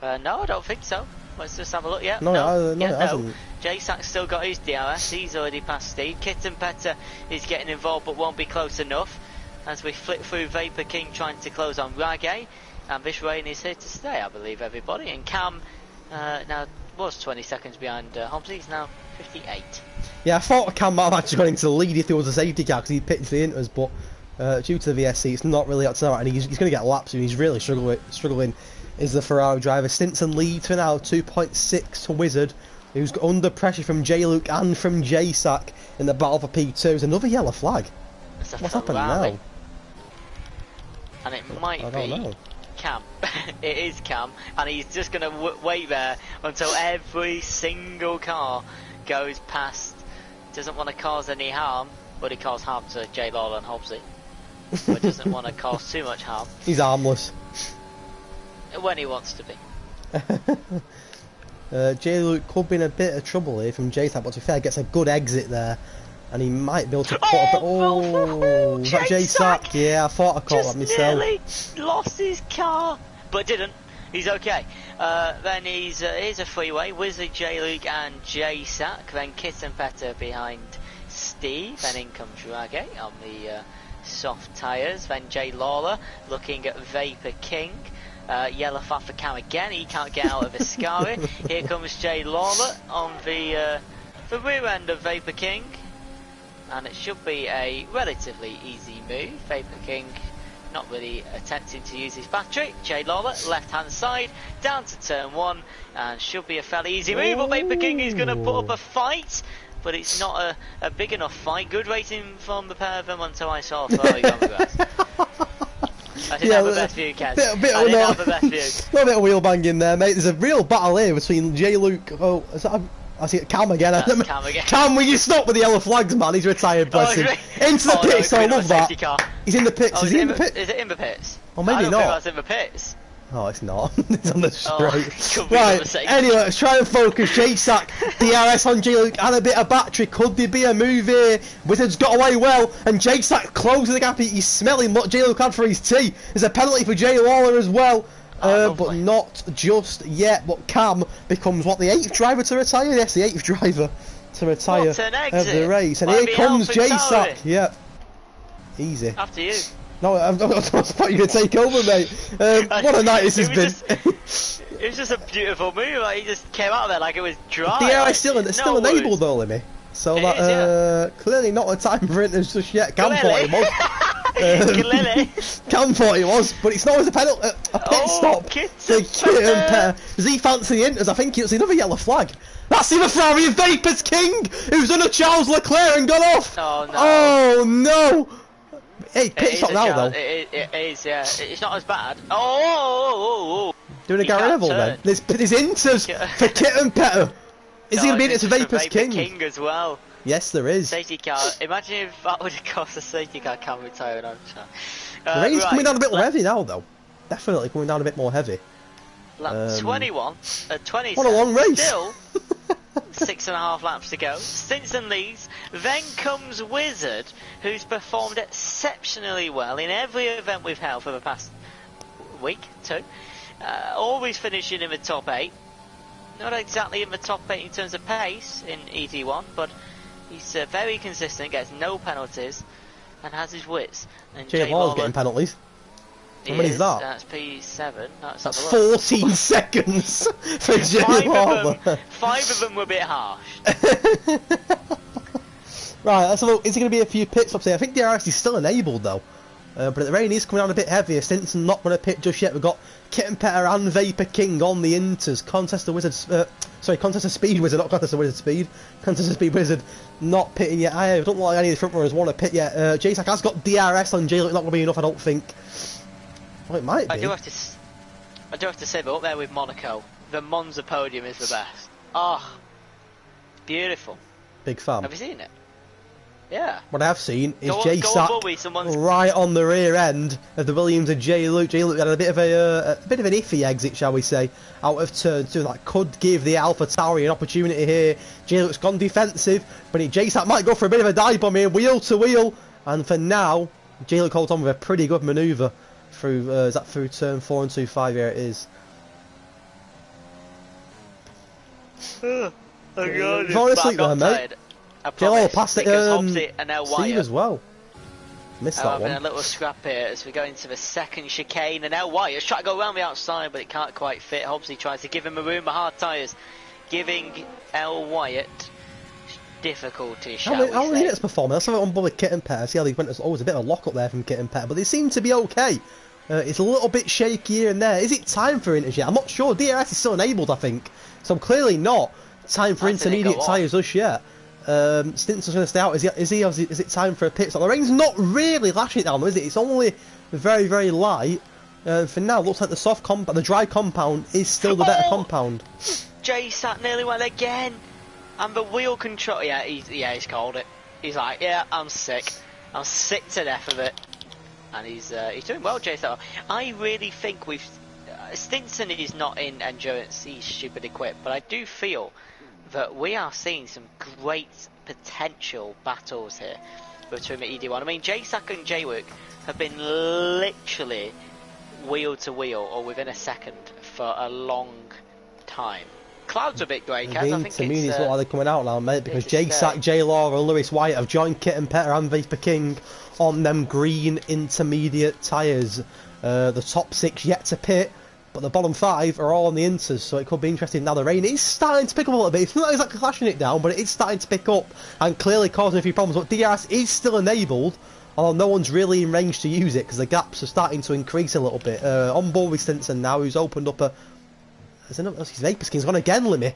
No, I don't think so. Let's just have a look. Yeah, no, it hasn't. J-Sack's still got his DRS. He's already passed Steve. Kitten Petter is getting involved but won't be close enough. As we flick through Vapor King trying to close on Ragay. And this rain is here to stay, I believe, everybody. And Cam now was 20 seconds behind Hobbs. He's now 58. Yeah, I thought Cam might have actually gone into the lead if there was a safety car because he pitched the inters, but due to the VSC, it's not really up to now, and he's going to get laps, and he's really struggling. Is the Ferrari driver. Stinson leads for now, 2.6 to Wizard, who's under pressure from J-Luke and from J-Sack in the battle for P2. There's another yellow flag. What's happened now? And it might be Cam. It is Cam, and he's just going to wait there until every single car goes past. Doesn't want to cause any harm, but he caused harm to J. Lawler and Hobbsy. But doesn't want to cause too much harm. He's harmless. When he wants to be. J-Luke could be in a bit of trouble here from J-Sack, but to be fair, gets a good exit there. And he might be able to put a bit... Oh, is that J-Sack? Yeah, I thought I caught that myself. Nearly lost his car, but didn't. He's okay. Then here's a freeway. Wizard, J-Luke and J-Sack. Then Kit and Petter behind Steve. Then in comes Raggy on the soft tyres. Then J. Lawler looking at Vapor King. Yellow flag for Cam again. He can't get out of his scarring. Here comes J. Lawler on the rear end of Vapor King. And it should be a relatively easy move. Vapor King not really attempting to use his battery. J. Lawler, left hand side, down to turn 1, and should be a fairly easy move. But Vapor King is going to put up a fight, but it's not a big enough fight. Good racing from the pair of them until I saw Ferrari on the grass. I didn't have the best view, Ken. I didn't have the best view. A little bit of wheel banging there, mate. There's a real battle here between J-Luke... Oh, is that... I see Cam again. Cam again. Cam, will you stop with the yellow flags, man? He's retired, bless him. Into the pits, I love that. Car. He's in the pits. Is he in the pits? Is it in the pits? Or maybe I don't not. think that's in the pits. Oh, it's not. It's on the straight. Right, anyway, let's try and focus. J-Sack, DRS on J-Luke, and a bit of battery. Could there be a move here? Wizard's got away well, and J-Sack closes the gap. He's smelling what J-Luke had for his tea. There's a penalty for J. Lawler as well. But not just yet. But Cam becomes, what, the 8th driver to retire? Yes, the 8th driver to retire of the race. And here comes J-Sack. Yep. Easy. After you. No, I thought you were going to take over, mate. What a night this has been. It was just a beautiful move. Like, he just came out of there like it was dry. The air is still enabled, though, Limmy. So that clearly not a time for it just yet. Cam thought it was. Cam thought it was, but it's not as a penalty. A pit stop. For Kit and Petter. Does he fancy the inters? I think it's another yellow flag. That's the Ferrari of Vapor's King, who's done a Charles Leclerc and gone off. Oh no! Oh no! Hey, pit stop now though. It is, yeah. It's not as bad. Oh! Doing a Gary Neville then. There's inters for Kit and Petter. Is he going to be into Vapor's King as well? Yes, there is. Safety car. Imagine if that would have cost a safety car Cam retiring on track. The rain's coming down a bit more heavy now, though. Definitely coming down a bit more heavy. Lap 21, 27. What a long race! Still 6.5 laps to go. Stinson leads. Then comes Wizard, who's performed exceptionally well in every event we've held for the past week, 2. Always finishing in the top 8. Not exactly in the top 8 in terms of pace in ED1, but he's very consistent, gets no penalties, and has his wits. And J. Lawler's getting penalties. How many is that? That's P7. That's 14 seconds for J. Lawler. 5 of them were a bit harsh. Right, let's have a look. Is there going to be a few pit stops here? I think the DRS is still enabled though. But the rain is coming down a bit heavier. Stinson not going to pit just yet. We've got Kit and Petter and Vapor King on the inters. Contest of Speed Wizard, not Contest of Wizard Speed. Contest of Speed Wizard not pitting yet. I don't look like any of the front runners want to pit yet. J-Sack has got DRS on J-Luke, not going to be enough, I don't think. Well, it might be. I do have to say, but up there with Monaco, the Monza podium is the best. Oh, beautiful. Big fan. Have you seen it? Yeah. What I have seen is J-Sack right on the rear end of the Williams and J-Luke. J-Luke had a bit of an iffy exit, shall we say, out of turn 2. That could give the Alpha Tauri an opportunity here. J-Luke's gone defensive, but J-Sack might go for a bit of a dive bomb here, wheel to wheel. And for now, J-Luke holds on with a pretty good manoeuvre through. Is that through turn 4 and 2.5? Yeah, it is. Falling asleep there, mate. J-Lawler passed it, Steve as well. Missed that one. A little scrap here as we go into the second chicane, and L. Wyatt trying to go around the outside, but it can't quite fit. Hobbsy tries to give him a room, the hard tyres, giving L. Wyatt difficulty, How shall we was say. Unit's performance? Let's have it on board with Kit and Petter. See how they went. There's always a bit of a lock up there from Kit and Petter, but they seem to be okay. It's a little bit shaky here and there. Is it time for Inters yet? I'm not sure. DRS is still enabled, I think. So clearly not time for intermediate tyres just yet. Stinson's going to stay out. Is it time for a pit stop? The rain's not really lashing it down, though, is it? It's only very, very light. For now, looks like the dry compound is still the better compound. J-Sat nearly went again. And the wheel control... Yeah, he's called it. He's like, yeah, I'm sick. I'm sick to death of it. And he's doing well, J-Sat. I really think we've... Stinson is not in endurance, he's stupid equipped, but I do feel that we are seeing some great potential battles here between the ED1. I mean, J-Sack and J-Work have been literally wheel to wheel or within a second for a long time. Cloud's a bit grey, Kaz. I think to me, it's what are they coming out now, mate? Because J-Sack, J-Law and Lewis White have joined Kit and Petter and Vapor King on them green intermediate tyres. The top 6 yet to pit, but the bottom 5 are all on the inters, so it could be interesting. Now the rain is starting to pick up a little bit. It's not exactly clashing it down, but it is starting to pick up and clearly causing a few problems. But DRS is still enabled, although no one's really in range to use it because the gaps are starting to increase a little bit. On board with Stinson now, who's opened up a... His Vapor Skin's gone again, Limmy.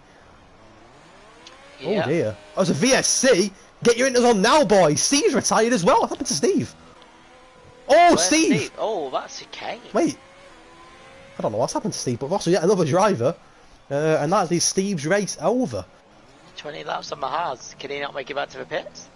Yeah. Oh dear. Oh, it's a VSC. Get your inters on now, boys. Steve's retired as well. What happened to Steve? Oh, Where's Steve! Oh, that's okay. Wait. I don't know what's happened to Steve, but also yet another driver. And that is Steve's race over. 20 laps on the hards. Can he not make it back to the pits?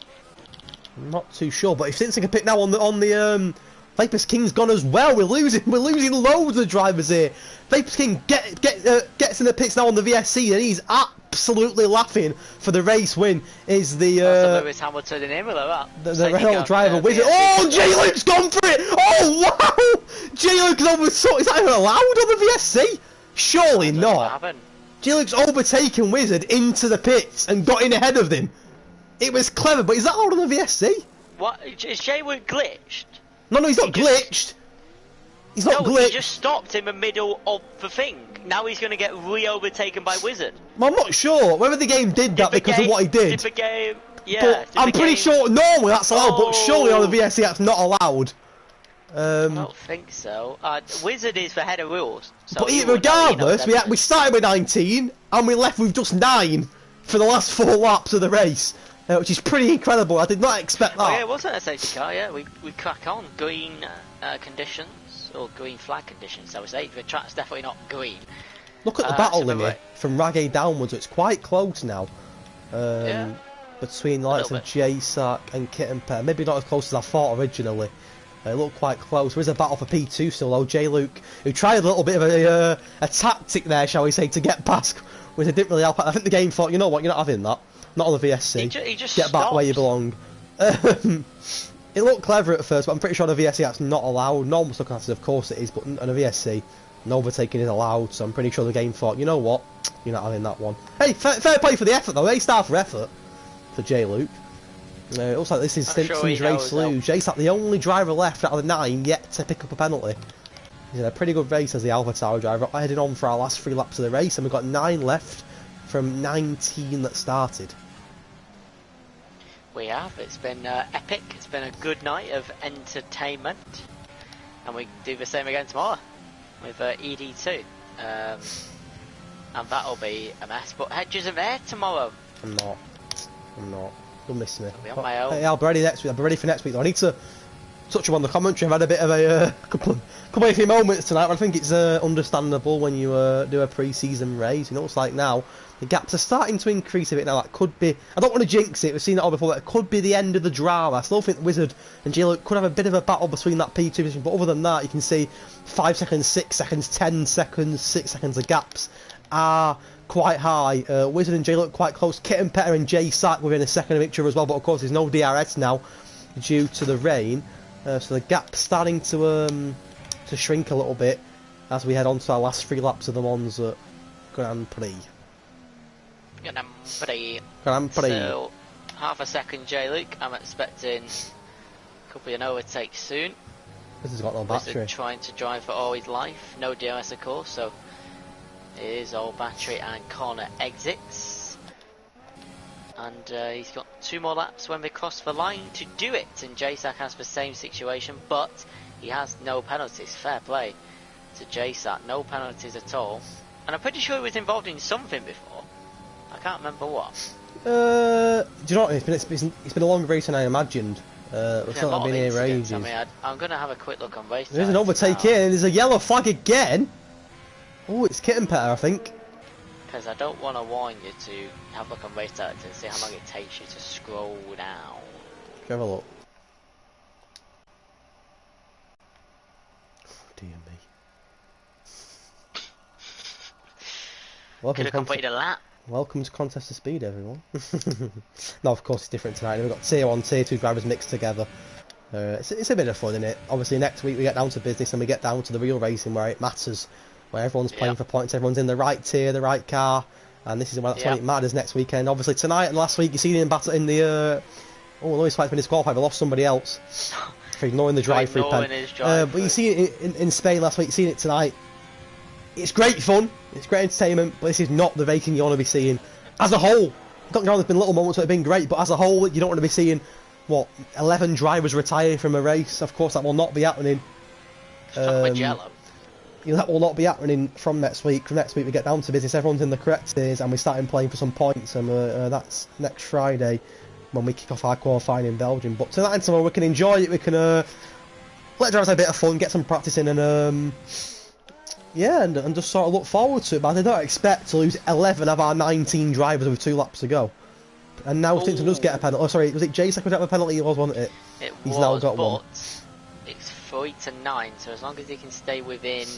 I'm not too sure, but if Stinson can pick now on the Vapor King's gone as well. We're losing loads of drivers here. Vapor King gets in the pits now on the VSC, and he's absolutely laughing for the race win. Is the Lewis Hamilton in him with that? The Renault driver Wizard. Oh, J Luke's gone for it! Oh wow! J Luke's over. Is that even allowed on the VSC? Surely not. J Luke's overtaken Wizard into the pits and got in ahead of them. It was clever, but is that allowed on the VSC? What? Is J Luke glitched? No, he's not glitched. He's not glitched. He just stopped in the middle of the thing. Now he's going to get re-overtaken by Wizard. Well, I'm not sure whether the game did that because of what he did. Did the game? Yeah. But I'm pretty sure normally that's allowed, but surely on the VSC that's not allowed. I don't think so. Wizard is the head of rules. So but regardless, we started with 19 and we left with just 9 for the last 4 laps of the race. Which is pretty incredible. I did not expect that. Oh yeah, it wasn't a safety car. Yeah, we crack on. Green conditions or green flag conditions. I would say the track's definitely not green. Look at the battle limit from Raggy downwards. It's quite close now. Yeah. Between the likes of J-Sack and Kit and Petter. Maybe not as close as I thought originally. It looked quite close. There is a battle for P2 still though. J-Luke, who tried a little bit of a tactic there, shall we say, to get past, which it didn't really help. I think the game thought, you know what, you're not having that. Not on the VSC. He just get back where you belong. It looked clever at first, but I'm pretty sure the VSC that's not allowed. Normal circumstances, of course it is, but on a VSC, no overtaking is allowed. So I'm pretty sure the game thought, you know what, you're not having that one. Hey, fair play for the effort though. A-star for effort for J-Luke. It looks like this is Stinson's race lose. J-Sack the only driver left out of the 9 yet to pick up a penalty. He's in a pretty good race as the Alpha Tower driver, heading on for our last 3 laps of the race, and we've got 9 left from 19 that started. We have. It's been epic. It's been a good night of entertainment, and we do the same again tomorrow with ED2, and that'll be a mess. But Hedge isn't there tomorrow. I'm not. You'll miss me. I'll be on my own. Hey, I'll be ready next week. I'll be ready for next week though. I need to touch upon the commentary. I've had a bit of a couple of few moments tonight, but I think it's understandable when you do a pre-season race. You know, it's like now the gaps are starting to increase a bit now. That could be, I don't want to jinx it, we've seen it all before, but it could be the end of the drama. I still think Wizard and J-Luke could have a bit of a battle between that P2 position, but other than that, you can see 5 seconds, 6 seconds, 10 seconds, 6 seconds, the gaps are quite high. Wizard and J-Luke quite close. Kit and Petter and J-Sack within a second of each other as well, but of course there's no DRS now due to the rain. So the gap's starting to shrink a little bit as we head on to our last 3 laps of the Monza Grand Prix. Grand Prix. So, half a second, J-Luke. I'm expecting a couple of an overtake soon. This has got no battery. Trying to drive for all his life. No DRS, of course, so it is all battery and corner exits. And he's got 2 more laps when they cross the line to do it. And JSAC has the same situation, but he has no penalties. Fair play to JSAC, no penalties at all. And I'm pretty sure he was involved in something before. I can't remember what. Do you know what? It's been a longer race than I imagined. We've still not been here ages. I mean, I'm going to have a quick look on race. There's an overtake here, and there's a yellow flag again. Oh, it's Kitten Petter, I think. Because I don't want to warn you to have a look on race director and see how long it takes you to scroll down. Have a look. Oh, dear me. Could have completed a lap. Welcome to Contest of Speed, everyone. No, of course it's different tonight. We've got Tier 1, Tier 2 drivers mixed together. It's a bit of fun, isn't it? Obviously next week we get down to business and we get down to the real racing where it matters. Where everyone's playing for points, everyone's in the right tier, the right car. And this is when it matters next weekend. Obviously tonight and last week you seen him battle in the... Oh, no, he's been disqualified. They lost somebody else. For ignoring the drive-through pen. But you see it in Spain last week, you seen it tonight. It's great fun, it's great entertainment, but this is not the racing you want to be seeing as a whole. Don't get me wrong, there's been little moments where it's been great, but as a whole, you don't want to be seeing, what, 11 drivers retire from a race. Of course, that will not be happening. That will not be happening from next week. From next week, we get down to business, everyone's in the correct tiers, and we're starting playing for some points, and that's next Friday when we kick off our qualifying in Belgium. But tonight and tomorrow, we can enjoy it, we can let drivers have a bit of fun, get some practice in, and yeah, and just sort of look forward to it. But I don't expect to lose 11 of our 19 drivers with 2 laps to go. And now Stinson does get a penalty. Oh, sorry, was it JSAC would have a penalty? It was, wasn't it? He's now got one. It's 3-9, so as long as he can stay within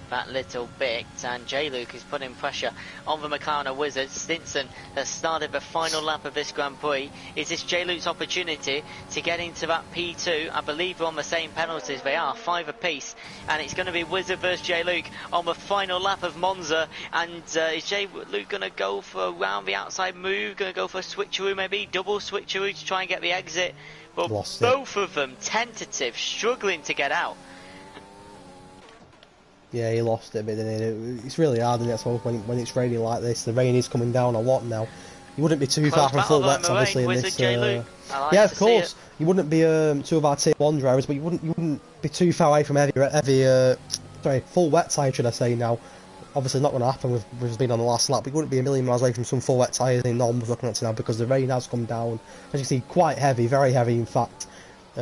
that little bit, and J-Luke is putting pressure on the McLaren Wizards. Stinson has started the final lap of this Grand Prix. Is this J-Luke's opportunity to get into that P2? I believe we're on the same penalties. They are 5 apiece, and it's going to be Wizard versus J-Luke on the final lap of Monza. And is J-Luke going to go for around the outside move, going to go for a switcheroo, maybe double switcheroo to try and get the exit? But both of them tentative, struggling to get out. Yeah, he lost it a bit, didn't he? It's really hard, isn't it, I suppose, when it's raining like this. The rain is coming down a lot now. You wouldn't be too far from full wets, obviously, in this. Yeah, of course. You wouldn't be 2 of our Tier 1 drivers, but you wouldn't be too far away from full wet tyres, should I say now. Obviously not going to happen with being on the last lap, but you wouldn't be a million miles away from some full wet tyres in Norman's looking at now, because the rain has come down. As you can see, quite heavy, very heavy in fact.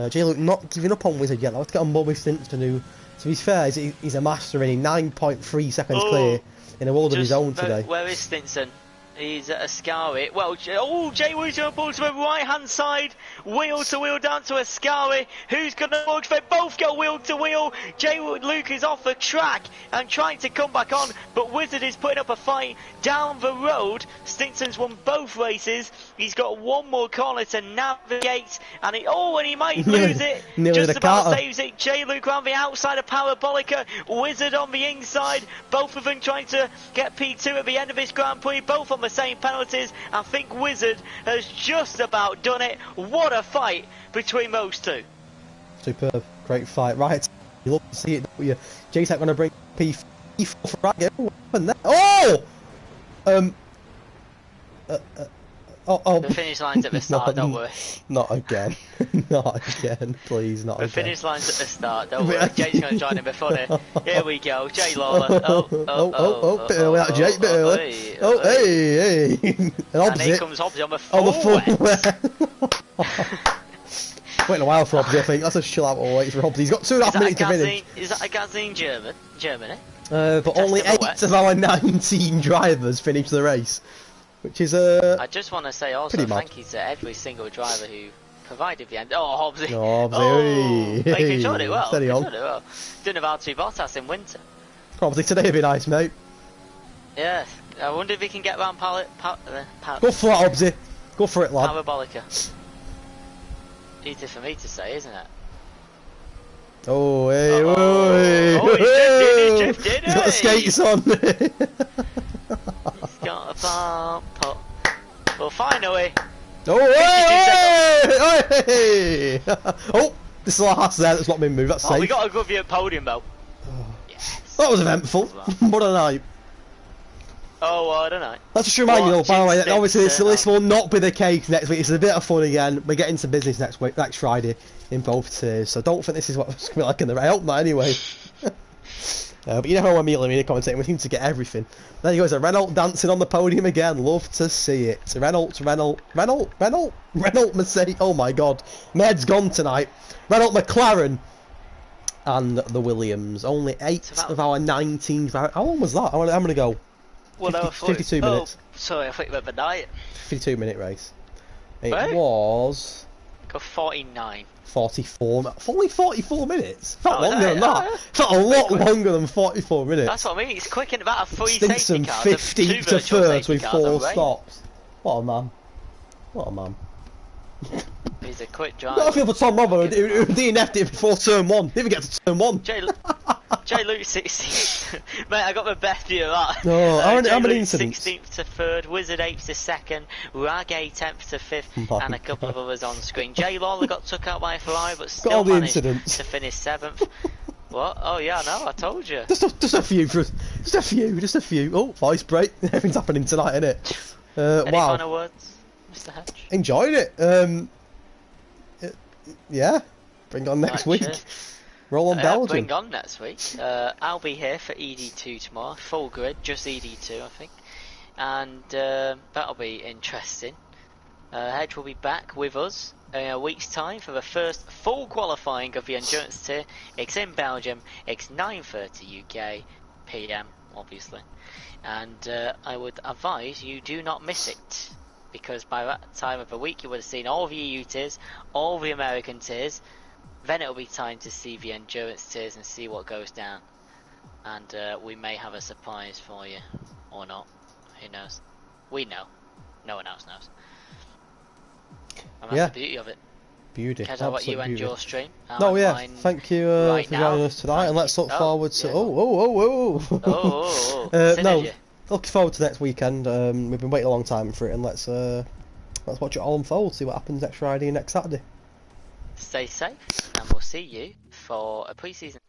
J-Luke not giving up on Wizard yet. Let's get on board with Stinson, who, to be fair, he's a master in 9.3 seconds clear in a world of his own today. Where is Stinson? He's at Ascari. Well, J-Luke's going to pull to the right-hand side. Wheel to wheel down to Ascari. Who's going to look? They both go wheel to wheel. J-Luke is off the track and trying to come back on, but Wizard is putting up a fight down the road. Stinson's won both races. He's got 1 more corner to navigate, and he might lose it. Just about saves it. J-Luke around the outside of Parabolica. Wizard on the inside. Both of them trying to get P2 at the end of this Grand Prix. Both on the same penalties. I think Wizard has just about done it. What a fight between those two. Superb, great fight. Right, you love to see it, don't you? JSAC going to bring P4 for right. Oh, what happened there? The finish line's at the start, don't worry. Not again. Not again, please, not again. The finish line's at the start, don't worry. Jay's going to join in before it. Here we go, Jay Lawler. Bit early out of Jay, bit early. Hey. And here comes Hobbsy on the full Waiting a while for Hobbsy, I think. Let's just chill out and wait for Hobbsy. He's got 2.5 minutes to finish. Is that a Gazine Germany? But only 8 of our 19 drivers finished the race. Which is I just want to say also thank you to every single driver who provided the end. Oh, Hobbsy! He controlled it well. Steady on. Doing a Valtteri Bottas in winter. Hobbsy, today would be nice, mate. Yeah, I wonder if he can get around Go for it, Hobbsy. Go for it, lad. Parabolica. Easy for me to say, isn't it? He's drifted, He's got the skates on. He's got a bump up. Well, finally. This is the last there that's not been moved. That's safe. We got a good view at podium though. Yes. That was eventful. What a night. Oh, I don't know. Let's just remind you, though, by the way, that obviously this on. will not be the case next week. It's a bit of fun again. We're getting to business next week, next Friday, in both tiers. So don't think this is what it's going to be like in the. I hope not, anyway. But you know how I'm commentating, we seem to get everything. There you go, there's a Renault dancing on the podium again. Love to see it. Renault, Mercedes. Oh my god, my head's gone tonight. Renault, McLaren, and the Williams. Only 8 of our 19. How long was that? I'm going to go. 52 minutes. Sorry, I think we went night. 52-minute race. It Wait. was. Got 49. 44. Only 44 minutes. Felt longer than yeah. that. Felt a lot longer than 44 minutes. That's what I mean. It's quick in about a 3 Stinson safety cars. 15th to 3rd with 4 stops. What a man. What a man. He's a quick driver. I feel for Tom Robbo who DNF'd it before turn 1. Didn't even get to turn 1. J. Luke 16th. Mate, I got my best view of that. No, how many incidents? 16th to 3rd, Wizard 8th to 2nd, Rag 10th to 5th, and a couple of others on screen. J. Lawler got took out by a Ferrari, but still managed to finish 7th. What? Oh yeah, no, I told you. Just a few. Just a few. Oh, voice break. Everything's happening tonight, isn't it? Any wow. final words, Mr. Hedge? Enjoyed it. Yeah. Bring on next week. Roll on Belgium. Bring on next week. I'll be here for ED2 tomorrow. Full grid, just ED2, I think. And that'll be interesting. Hedge will be back with us in a week's time for the first full qualifying of the endurance tier. It's in Belgium. It's 9:30 UK PM, obviously. And I would advise you do not miss it, because by that time of the week you would have seen all the EU tiers, all the American tiers. Then it'll be time to see the endurance tiers and see what goes down. And we may have a surprise for you. Or not. Who knows? We know. No one else knows. And that's the beauty of it. Beauty. Kez, how about you end your stream? No, yeah. Thank you for joining us tonight. And let's look forward to... No, looking forward to next weekend. We've been waiting a long time for it. And let's watch it all unfold. See what happens next Friday and next Saturday. Stay safe, and we'll see you for a pre-season